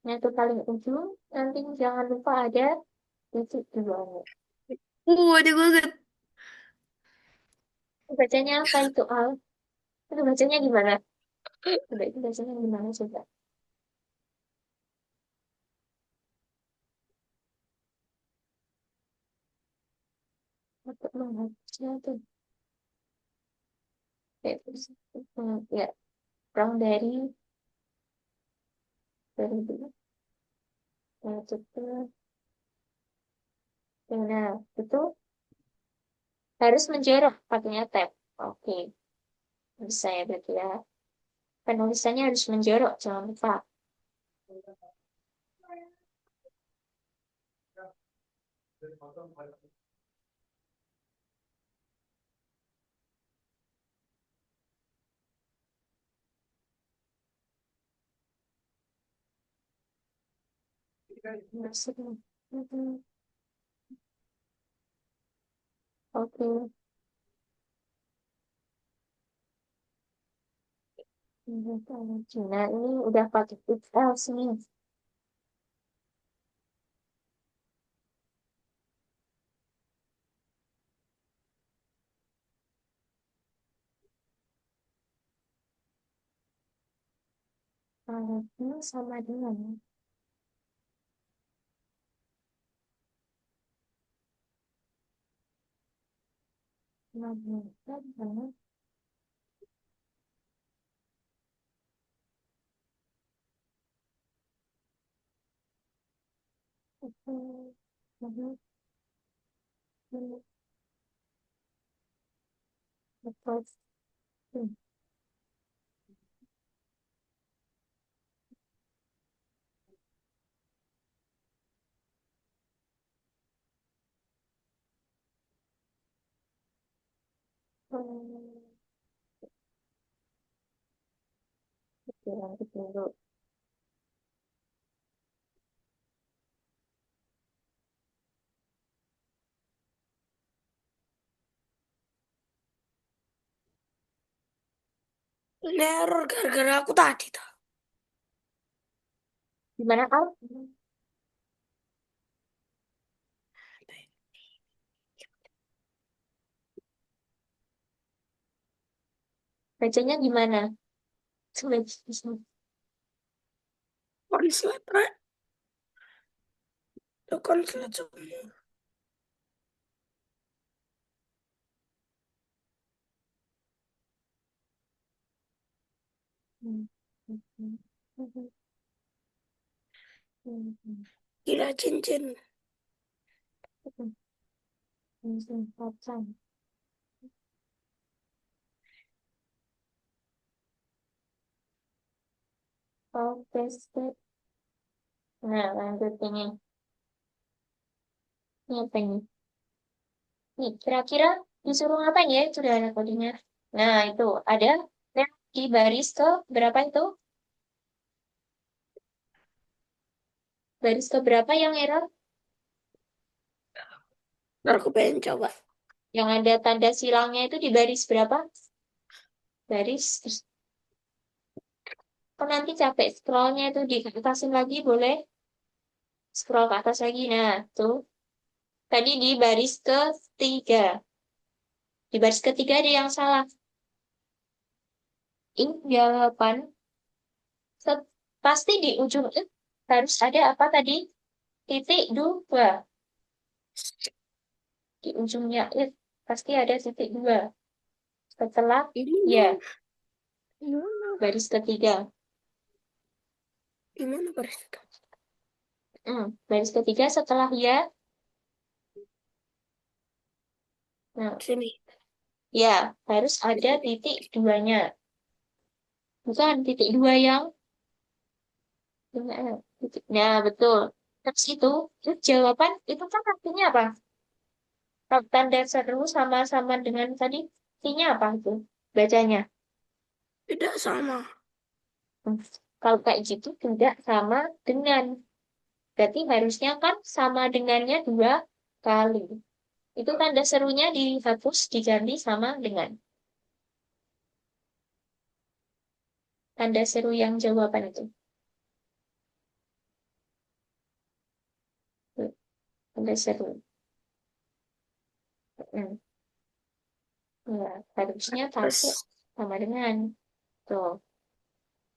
Nah, itu paling ujung. Nanti jangan lupa ada titik dua. Ada banget. Bacanya apa itu, Al? Itu bacanya gimana? Coba itu bacanya gimana coba? Untuk menghapusnya tuh. Kayak terus. Ya, kurang dari dulu. Nah, itu. Nah, itu harus menjorok pakainya tab. Oke, bisa ya berarti ya. Penulisannya harus menjorok, jangan lupa. Masuk. Mhm. Oke. Nah, ini udah pakai XL sini. Ini sama dengan. Nah, ini. Mhm. Mhm. Betul. Oke, lanjut dulu. Ini error gara-gara aku tadi tuh. Gimana, Al? Bacanya gimana? Coba. Konslet, Rek. Udah konslet semua. Gila cincin. Kacang. Oh, tested. Nah, lanjut ini. Ini apa ini? Nih, kira-kira disuruh ngapain ya? Itu udah ada kodenya. Nah, itu ada di baris ke berapa itu? Baris ke berapa yang error? Ntar aku pengen coba. Yang ada tanda silangnya itu di baris berapa? Baris. Terus, kok nanti capek scrollnya itu diatasin lagi, boleh? Scroll ke atas lagi. Nah, tuh. Tadi di baris ketiga. Di baris ketiga ada yang salah. Ini jawaban. Pasti di ujung itu harus ada apa tadi? Titik dua. Di ujungnya pasti ada titik dua. Setelah, Ini ya, dong. Gimana? baris ketiga. Gimana baris itu? Baris ketiga setelah ya, Nah, Sini. ya, harus ada titik duanya. Bukan titik dua yang nah, betul. Terus itu jawaban itu kan artinya apa? Tanda seru sama-sama dengan tadi artinya apa itu? Bacanya. Tidak sama. Hmm. Kalau kayak gitu tidak sama dengan. Berarti harusnya kan sama dengannya dua kali. Itu tanda serunya dihapus diganti sama dengan. Tanda seru yang jawaban itu. Tuh, tanda seru. Hmm. Ya, harusnya pakai Terus sama dengan. Tuh.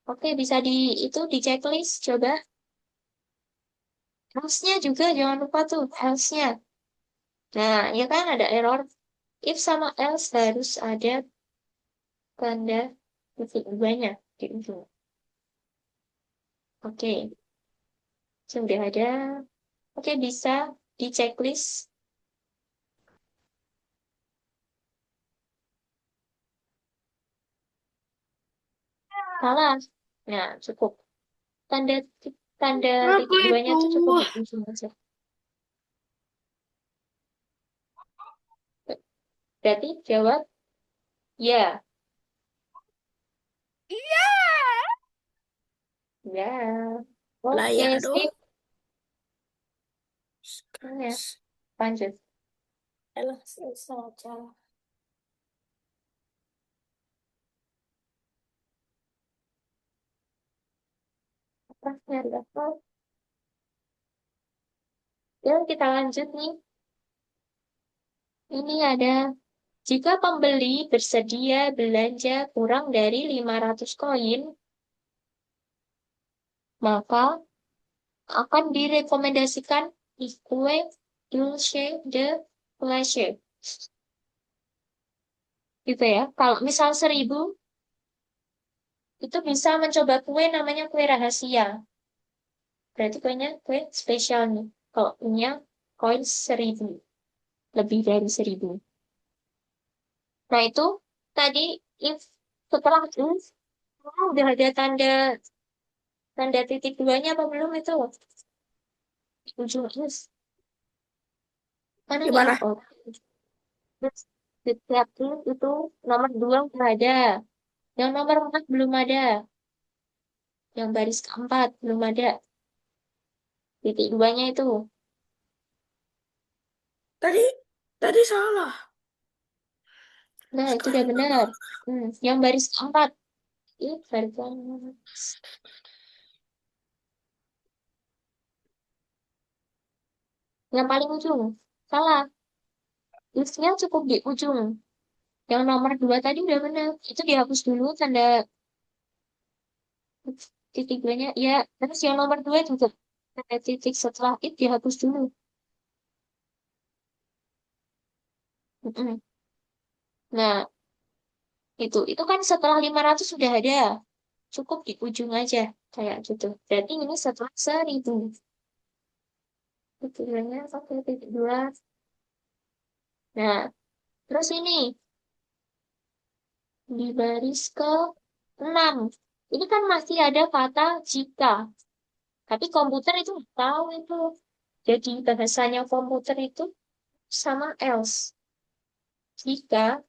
Oke, bisa itu di checklist coba. Else-nya juga jangan lupa tuh, else-nya. Nah, ya kan ada error. If sama else harus ada tanda titik duanya di ujung. Oke, sudah ada. Oke, bisa di checklist. Salah. Nah, cukup. Tanda tanda apa titik duanya itu? itu cukup di ujung aja. Berarti jawab ya. Iya. Ya. Lah Oke, ya dong. sip. Ya, lanjut. Elah, saja. Apa nyari apa? Ya, kita lanjut nih. Ini ada, jika pembeli bersedia belanja kurang dari 500 koin, maka akan direkomendasikan kue dulce de leche. Gitu ya. Kalau misal 1.000, itu bisa mencoba kue namanya kue rahasia. Berarti kuenya kue spesial nih. Kalau punya koin 1.000, lebih dari 1.000. Nah itu tadi if setelah if udah ada tanda tanda titik duanya apa belum itu? Ujung is. Mana nih? Gimana? Oh, terus setiap itu nomor dua udah ada. Yang nomor 4 belum ada. Yang baris keempat belum ada. Titik duanya itu. Tadi tadi salah. Nah, itu udah Sekarang benar. Yang baris keempat. Ih, baris keempat. Yang paling ujung. Salah. Listnya cukup di ujung. Yang nomor 2 tadi udah benar. Itu dihapus dulu tanda titik duanya. Ya, terus yang nomor 2 juga. Tanda titik setelah itu dihapus dulu. Mm-mm. Nah, itu kan setelah 500 sudah ada. Cukup di ujung aja. Kayak gitu. Berarti ini setelah 1.000. Titik duanya, oke, titik 2. Nah, terus ini. Di baris ke-6. Ini kan masih ada kata jika. Tapi komputer itu nggak tahu itu. Jadi bahasanya komputer itu sama else. Jika,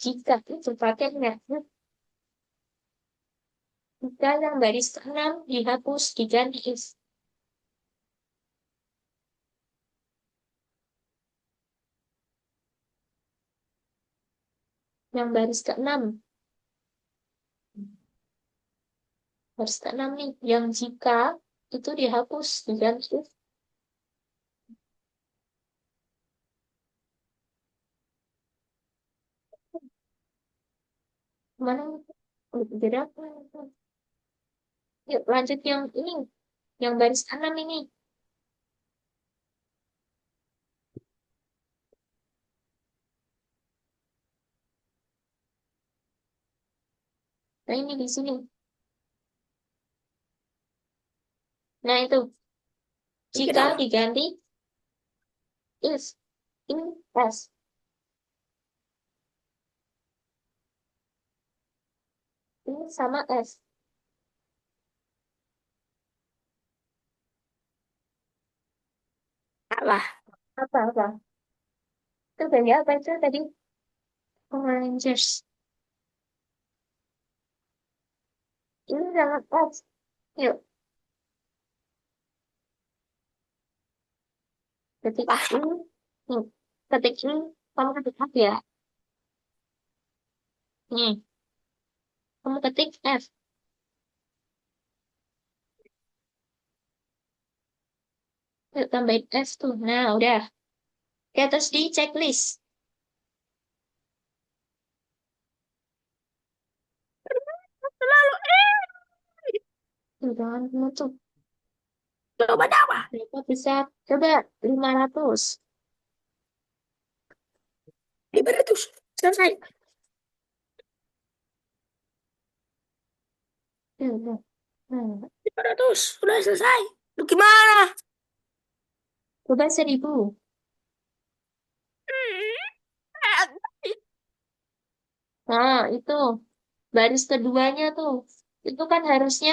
jika itu pakai net. Jika yang baris ke-6 dihapus diganti is. Yang baris ke-6. Baris ke-6 nih. Yang jika itu dihapus diganti is. Mana? Jadi apa? Yuk lanjut yang ini. Yang baris ke-6 ini. Nah ini di sini. Nah itu. Jika tidak. diganti is. Ini S. sama F. Salah. Apa? Itu dari apa itu tadi? Power Rangers. Ini sama F. Yuk, ketik Wah, ini. Nih, ketik ini. Kamu ketik F ya? Nih, kamu ketik F. Yuk, tambahin F tuh. Nah, udah. Oke, terus di checklist. selalu Tuh, jangan menutup. coba apa? Berapa besar? Coba 500. 500. Selesai. Udah. Nah, 500. Sudah selesai. Lu gimana? coba 1000. Nah, itu. Baris keduanya tuh. Itu kan harusnya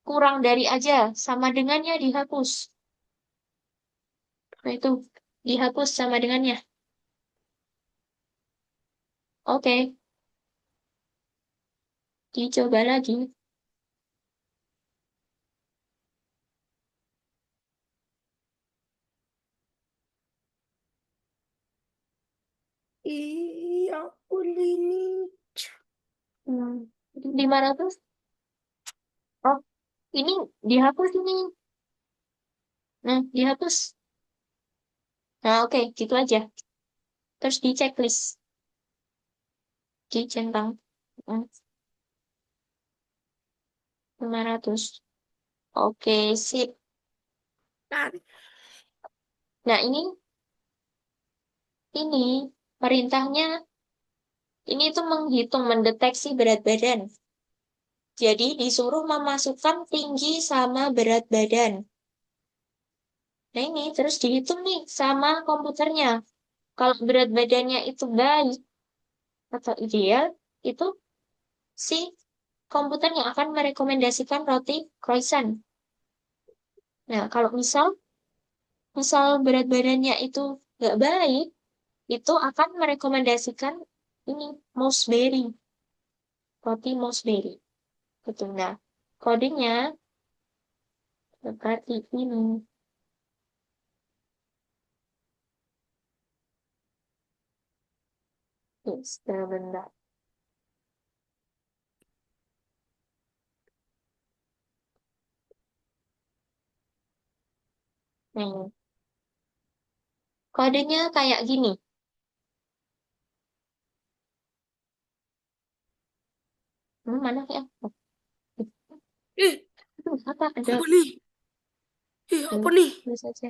kurang dari aja. Sama dengannya dihapus. Nah, itu. Dihapus sama dengannya. Oke. Dicoba lagi. Iya, ampun ini. Hmm. 500. Oh, ini dihapus ini. Nah, dihapus. Nah, oke. Gitu aja. Terus di checklist. Dicentang. Hmm, 500. Oke, sip. Kan, Nah, ini perintahnya ini tuh menghitung, mendeteksi berat badan. Jadi disuruh memasukkan tinggi sama berat badan. Nah, ini terus dihitung nih sama komputernya. Kalau berat badannya itu baik atau ideal, itu si komputernya akan merekomendasikan roti croissant. Nah, kalau misal berat badannya itu nggak baik, itu akan merekomendasikan ini mouse berry, roti mouse berry. Betul. Nah, kodenya seperti ini. Sebentar. Nah, kodenya kayak gini. Mana ya? Oh, ih, itu apa? Ada. apa nih? Ih, apa nih? Close aja.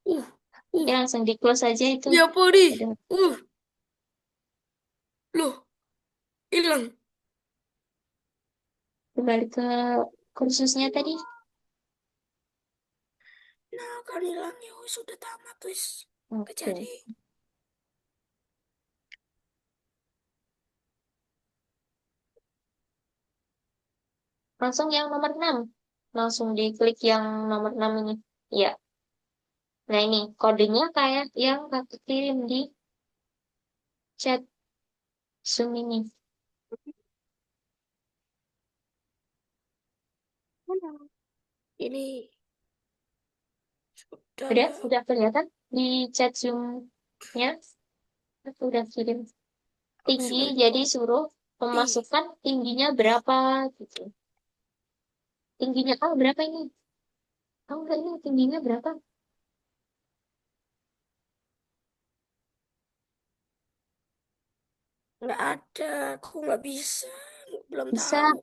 Uh, Ya, uh, langsung di close aja itu. iya apa nih? Ada. Uh, loh, hilang. Kembali ke kursusnya tadi. Nah, kan hilang ya. Sudah tamat, wis. Gak Oke. jadi. Langsung yang nomor 6. Langsung diklik yang nomor 6 ini. Ya. Nah, ini kodenya kayak yang kakak kirim di chat Zoom ini. Mana? Ini Udah, sudah. udah kelihatan di chat Zoom-nya. Aku udah kirim Aku tinggi, sudah jadi suruh copy. memasukkan tingginya berapa gitu. Tingginya berapa ini? Tahu nggak ini tingginya berapa? Nggak ada. Aku nggak bisa. Belum Bisa tahu.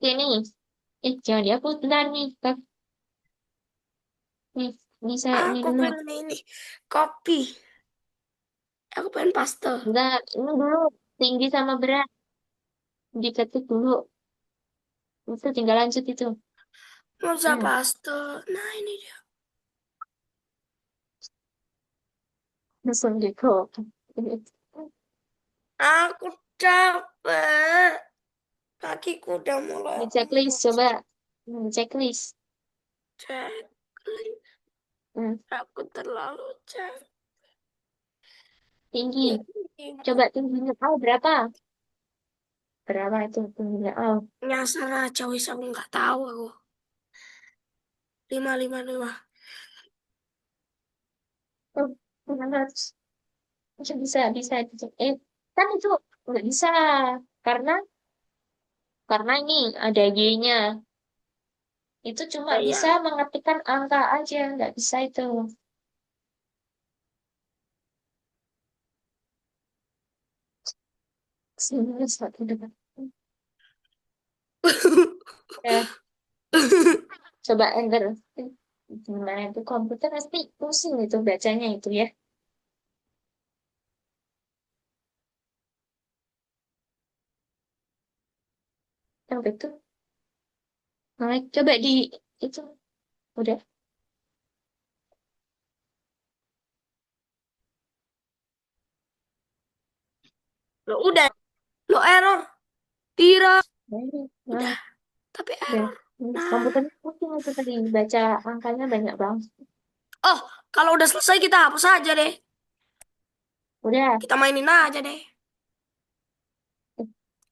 ini. Jangan dihapus bentar nih, Kak. Nih, bisa ini Aku dulu. pengen ini. Copy. Aku pengen paste. Bentar, ini dulu tinggi sama berat diketik dulu. Itu tinggal lanjut itu. Nggak bisa Hmm, paste. Nah, ini dia. langsung di call. Aku capek. Kakiku udah mulai Di checklist coba. Di checklist. cek. Hmm, Aku terlalu cek. tinggi. Ya, Coba tingginya Al berapa? Berapa itu tingginya Al? nyasar aja wis aku nggak tahu aku. 555. Oh, 500. Bisa bisa dicek. Kan itu nggak bisa karena ini ada Y-nya. Itu cuma Ya, bisa ya. mengetikkan angka aja, nggak bisa itu. 918. Ya, coba enter. Gimana itu komputer pasti pusing itu bacanya itu ya. Coba itu. Nah, coba di itu udah. Lo udah, lo error. Tidak. Nah, Udah, tapi udah. error. Nah, Komputernya pusing itu tadi baca angkanya banyak banget. oh, kalau udah selesai kita hapus aja deh. Udah. Kita mainin aja deh.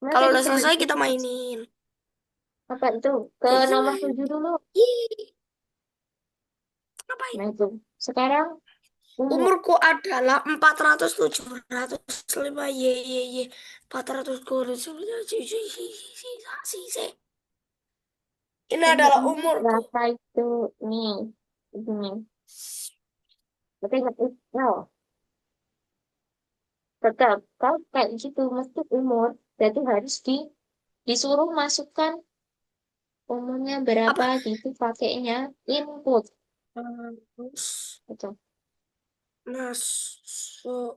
Nah, Kalau tadi udah coba selesai itu kita mainin. apa itu ke Ya, nomor gimana? 7 dulu. Ih, ngapain? Nah itu. Sekarang umur. Umurku adalah 400 705 ye 400 kurus. Ini Umur adalah umur umurku. berapa itu? Nih. Ini. Tapi ingat itu. Tetap. Kalau kayak gitu. Mesti umur. Berarti harus disuruh masukkan umurnya berapa Apa? gitu pakainya input. Harus Gitu. masukkan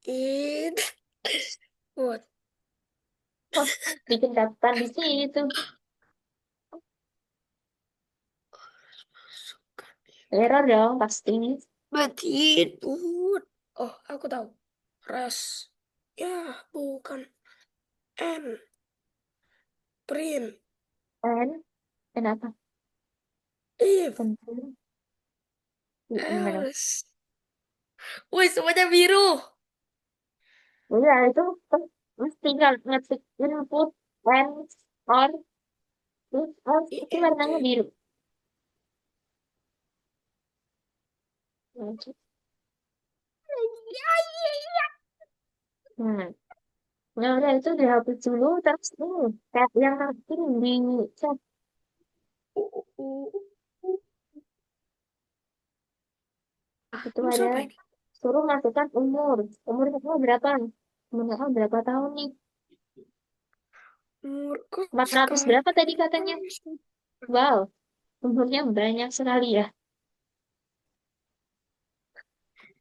Terus, input. wah, bikin catatan di situ. Error dong pasti. Berarti input. Oh, aku tahu. Res. Ya, bukan. N. Print. And kenapa? If. Tentu. Gimana? Else. Wih, semuanya biru. Ya itu kan mesti kalau ngetik input and or if else itu warnanya INT. biru. Oke. Hmm. Ya udah itu dihapus dulu terus ini tab yang penting di chat Ah, itu terus ada apa ini? suruh masukkan umur kamu berapa? Umur kamu berapa tahun nih? Umurku 400 sekarang. berapa tadi katanya? Wow, umurnya banyak sekali ya.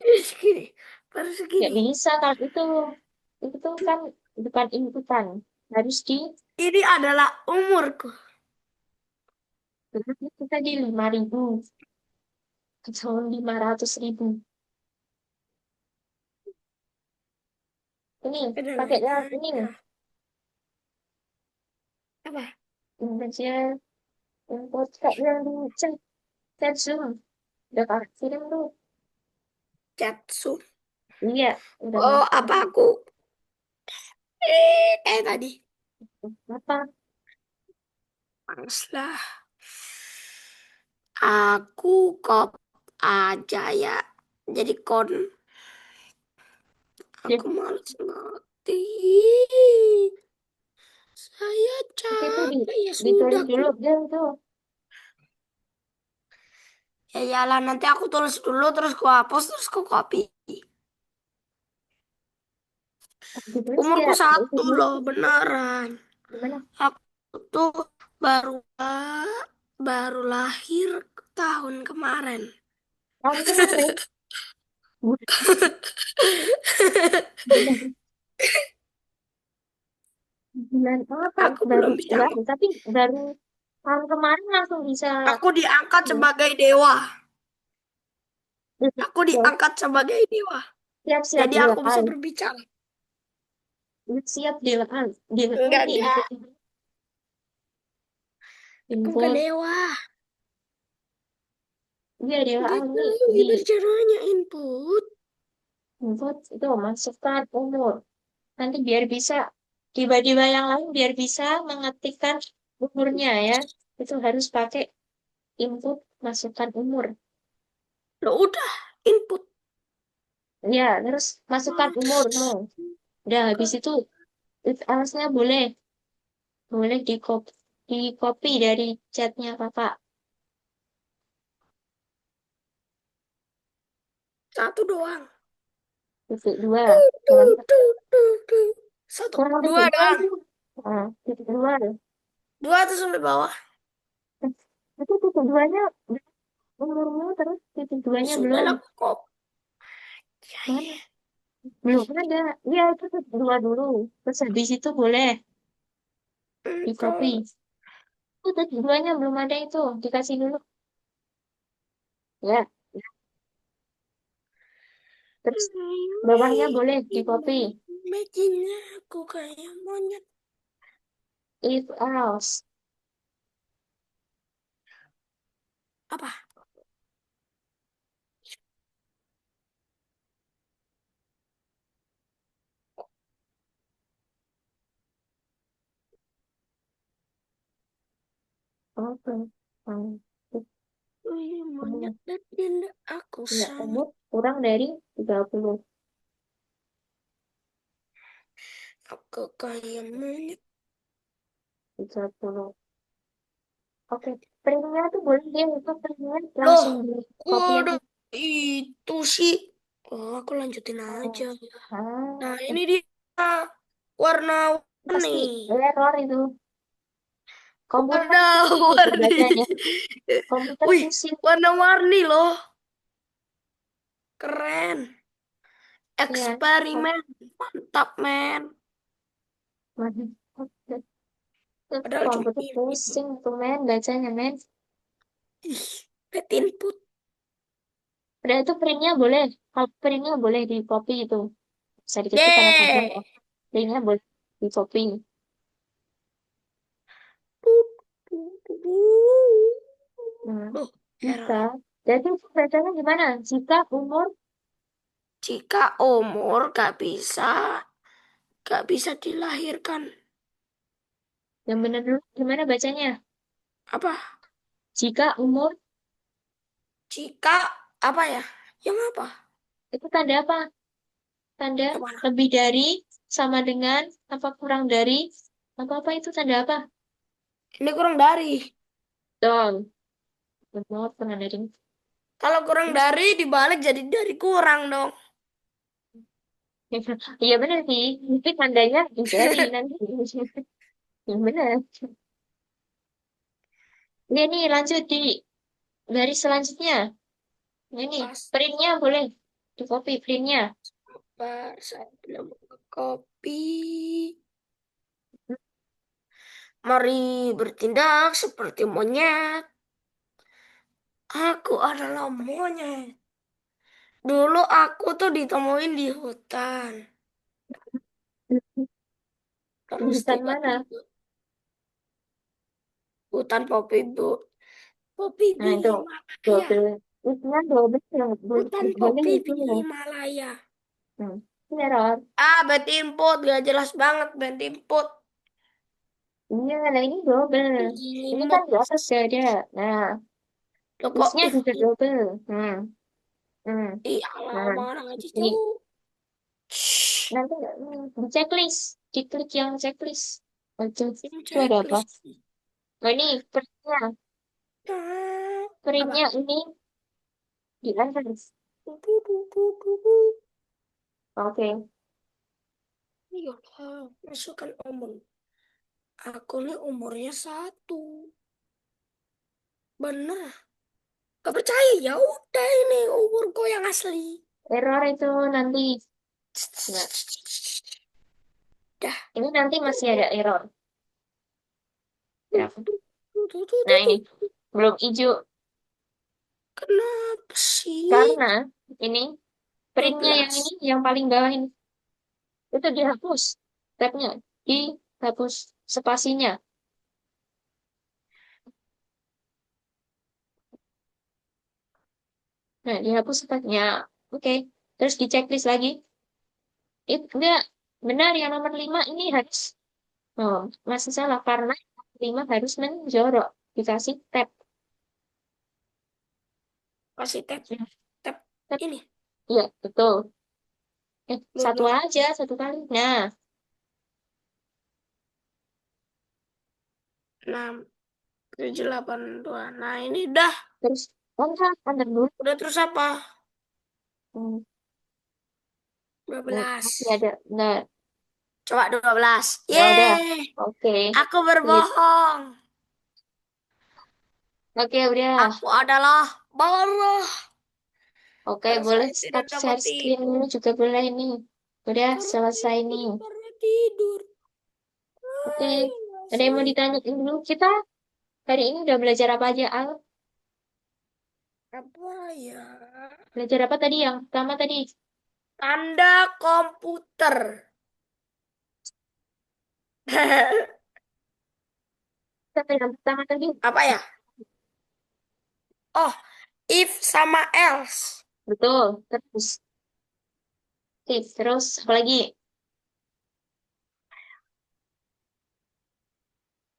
Segini. Baru Ya segini. bisa kalau itu tuh kan bukan inputan, harus Ini adalah umurku. itu tadi 5.000 atau 500.000. Ini pakainya Kedengarannya ini aja. Apa? Indonesia input kayak yang di chat Zoom. Udah kakak kirim tuh. Chatsu. Iya, udah Oh, masuk. apa aku? Tadi. Apa? Males. Aku kop aja ya. Jadi kon. Ya, Aku males ngerti. Saya itu capek ya ditulis sudah dulu dia tuh. ya jalan nanti aku tulis dulu terus ku hapus terus ku copy. Ditulis Umurku ya. Itu satu dulu loh beneran. gimana? Aku tuh baru baru lahir tahun kemarin. Tahun kemarin. Bulan bulan apa? Aku Baru belum bisa. baru tapi baru tahun kemarin langsung bisa. Aku diangkat Ya, sebagai dewa. Aku ya, diangkat sebagai dewa. siap-siap Jadi ya. aku bisa berbicara. Siap dewa, dewa Enggak, ini enggak. Aku bukan input. dewa. Iya dewa Enggak ini tahu di gimana caranya input. input itu masukkan umur. Nanti biar bisa tiba-tiba yang lain biar bisa mengetikkan umurnya ya. Itu harus pakai input masukkan umur. Loh, udah input. Ya, terus masukkan umurmu. Udah habis itu if else-nya boleh di copy dari chatnya kakak. Satu doang. Titik dua. Tuh, Kurang, tuh, tuh, tuh, tuh. Satu. kurang Dua titik dua doang. itu. Nah, titik dua. Dua tuh sampai bawah. Itu titik duanya umurmu terus titik duanya Sudah belum. lah kok. Ya, Mana? ya. Belum ada. Iya, itu titik dua dulu. Terus habis itu boleh di copy. Kalau Itu titik duanya belum ada itu. Dikasih dulu. Ya. Terus bawahnya boleh di copy. Imagine aku kayak monyet. If else. Apa? Oke. Hmm. Wih, Umur. monyet dan tidak aku Ya, sama. umur kurang dari 30. Aku kayak monyet. 30. Oke. Printnya tuh boleh dia itu printnya Loh, langsung di copy aja. udah itu sih. Oh, aku lanjutin Oh. aja. Nah, Ah, ini dia warna-warni. pasti error itu. Komputer pusing itu Warna-warni. bacanya. Komputer Wih, pusing. warna-warni loh. Keren. Ya. Eksperimen. Mantap, men. Padahal cuma Komputer ini. pusing tuh men bacanya men. Ih, bad input. Udah itu printnya boleh. Kalau printnya boleh di copy itu. Bisa diketik tanda tangan. Yeay. Printnya boleh di copy. Nah, Duh, jika. error. Jadi itu bacanya gimana? Jika umur Jika umur gak bisa dilahirkan. yang benar dulu gimana bacanya? Apa? Jika umur Jika apa ya? Yang apa? itu tanda apa? Tanda Yang mana? lebih dari, sama dengan, apa kurang dari, apa-apa itu tanda apa? Ini kurang dari. Dong, benar pernah dari. Kalau kurang dari dibalik jadi dari kurang dong. Iya benar sih, itu tandanya dari nanti. Yang benar. Ini nih lanjut di garis selanjutnya. Ini Pas printnya boleh di copy printnya. bar saya belum ke kopi. Mari bertindak seperti monyet. Aku adalah monyet. Dulu aku tuh ditemuin di hutan. Terus Jurusan mana? tiba-tiba hutan Poppy Bu. Poppy Nah di itu Himalaya. double. Itu kan double yang boleh Hutan boleh Poppy itu di ya. Himalaya. Ini error. Ah, bad input. Gak jelas banget bad input. Iya, nah ini double. Ini kan Imut. di atas gak ada. Nah, Lo kok terusnya juga double. Hmm. ih, Nah, alamak orang aja ini jauh. Shh, nanti di checklist, diklik yang checklist. ini Itu ada apa? checklist. Nah ini printnya, Nah, apa? printnya ini di atas. Oke, Iyalah, masukkan umur. Aku nih umurnya 1. Bener. Gak percaya? Ya udah ini umurku yang asli. error itu nanti. Nah, Dah. ini nanti masih ada error. Berapa? Nah ini belum hijau Kenapa sih? karena ini printnya yang 12. ini yang paling bawah ini itu dihapus. tabnya, dihapus spasinya. Nah, dihapus spasinya. Oke, terus di checklist lagi. Itu enggak benar yang nomor 5 ini harus, oh, masih salah karena yang nomor 5 harus menjorok, dikasih tab. Kasih tab. Ya, Tab tab. ini. Iya, betul. Loh, Satu loh. aja, satu kali. Nah, 6, 7, 8, 2. Nah, ini udah. terus antar dulu. Udah terus apa? Hmm, 12. masih ada. Nah, Coba 12. ya udah. Yeay. Oke. Aku Sip. berbohong. Oke, udah. Aku adalah marah. Oke, Karena boleh saya tidak stop dapat share screen tidur. dulu juga boleh ini. Udah Karena saya selesai nih. tidak pernah tidur. Oke. Ayolah, Ada yang mau ditanyain dulu? Kita hari ini udah belajar apa aja, Al? apa ya? Belajar apa tadi yang pertama tadi? Tanda komputer. Yang pertama tadi. Apa ya? Oh, if sama else. Betul. Terus. Oke, terus apa lagi?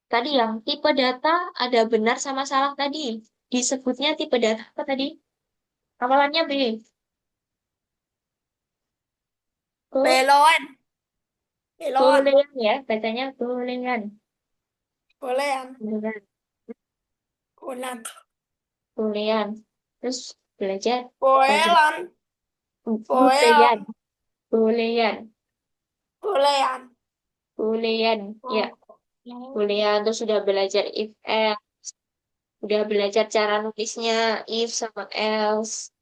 Tadi yang tipe data ada benar sama salah tadi. Disebutnya tipe data apa tadi? Awalannya B. Ko- Belon. Belon. Boolean ya, bacanya boolean. Bolehan. Boolean. Bolan. Boolean. Terus belajar belajar Boelan. boolean. Boelan. Boolean. Bolehan. Boolean. Ya, Oh. boolean. Terus sudah belajar if else. Udah belajar cara nulisnya if sama else.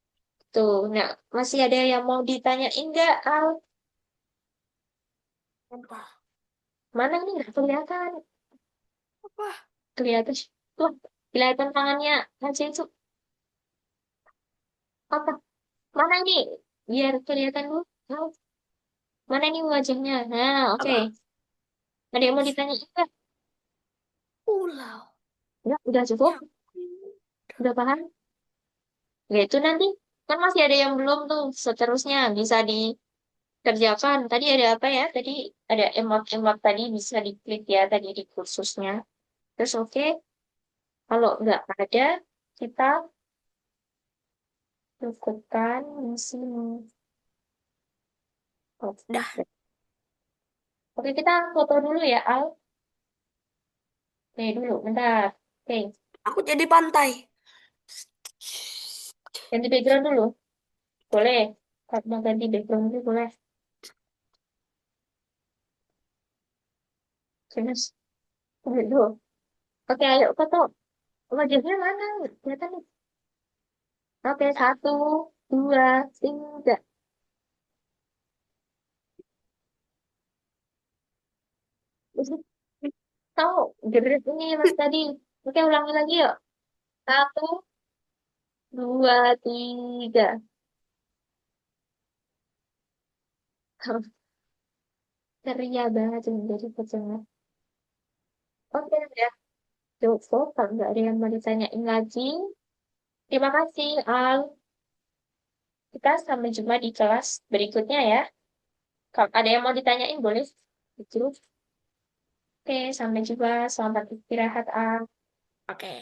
Tuh, nah masih ada yang mau ditanyain nggak, Al? Apa? Mana ini nggak kelihatan? Apa? Kelihatan. Tuh, kelihatan tangannya aja itu. Apa? Mana ini? Biar kelihatan dulu. Al, mana ini wajahnya? Nah, oke. Apa? Ada yang mau ditanyain nggak? Pulau. Udah cukup? Ya. Udah paham? Ya itu nanti. Kan masih ada yang belum tuh. Seterusnya bisa dikerjakan. Tadi ada apa ya? Tadi ada emot-emot tadi bisa diklik ya tadi di kursusnya. Terus oke. Kalau nggak ada, kita cukupkan di sini. Dah. Oke, oke, kita foto dulu ya, Al. Oke, dulu, bentar. Oke, Aku jadi pantai. ganti background dulu. Boleh. Kalau mau ganti background dulu, boleh. Terus, dulu. Oke, ayo foto. Wajahnya mana? Kelihatan nih. Oke, 1, 2, 3. Terus, tahu, gerak ini mas tadi. Oke, ulangi lagi yuk. 1, 2, 3. Ceria banget jadi pecengat. Oke, ya. Cukup. Kalau nggak ada yang mau ditanyain lagi. Terima kasih, Al. Kita sampai jumpa di kelas berikutnya ya. Kalau ada yang mau ditanyain, boleh di grup. Oke, sampai jumpa. Selamat istirahat, Al. Oke.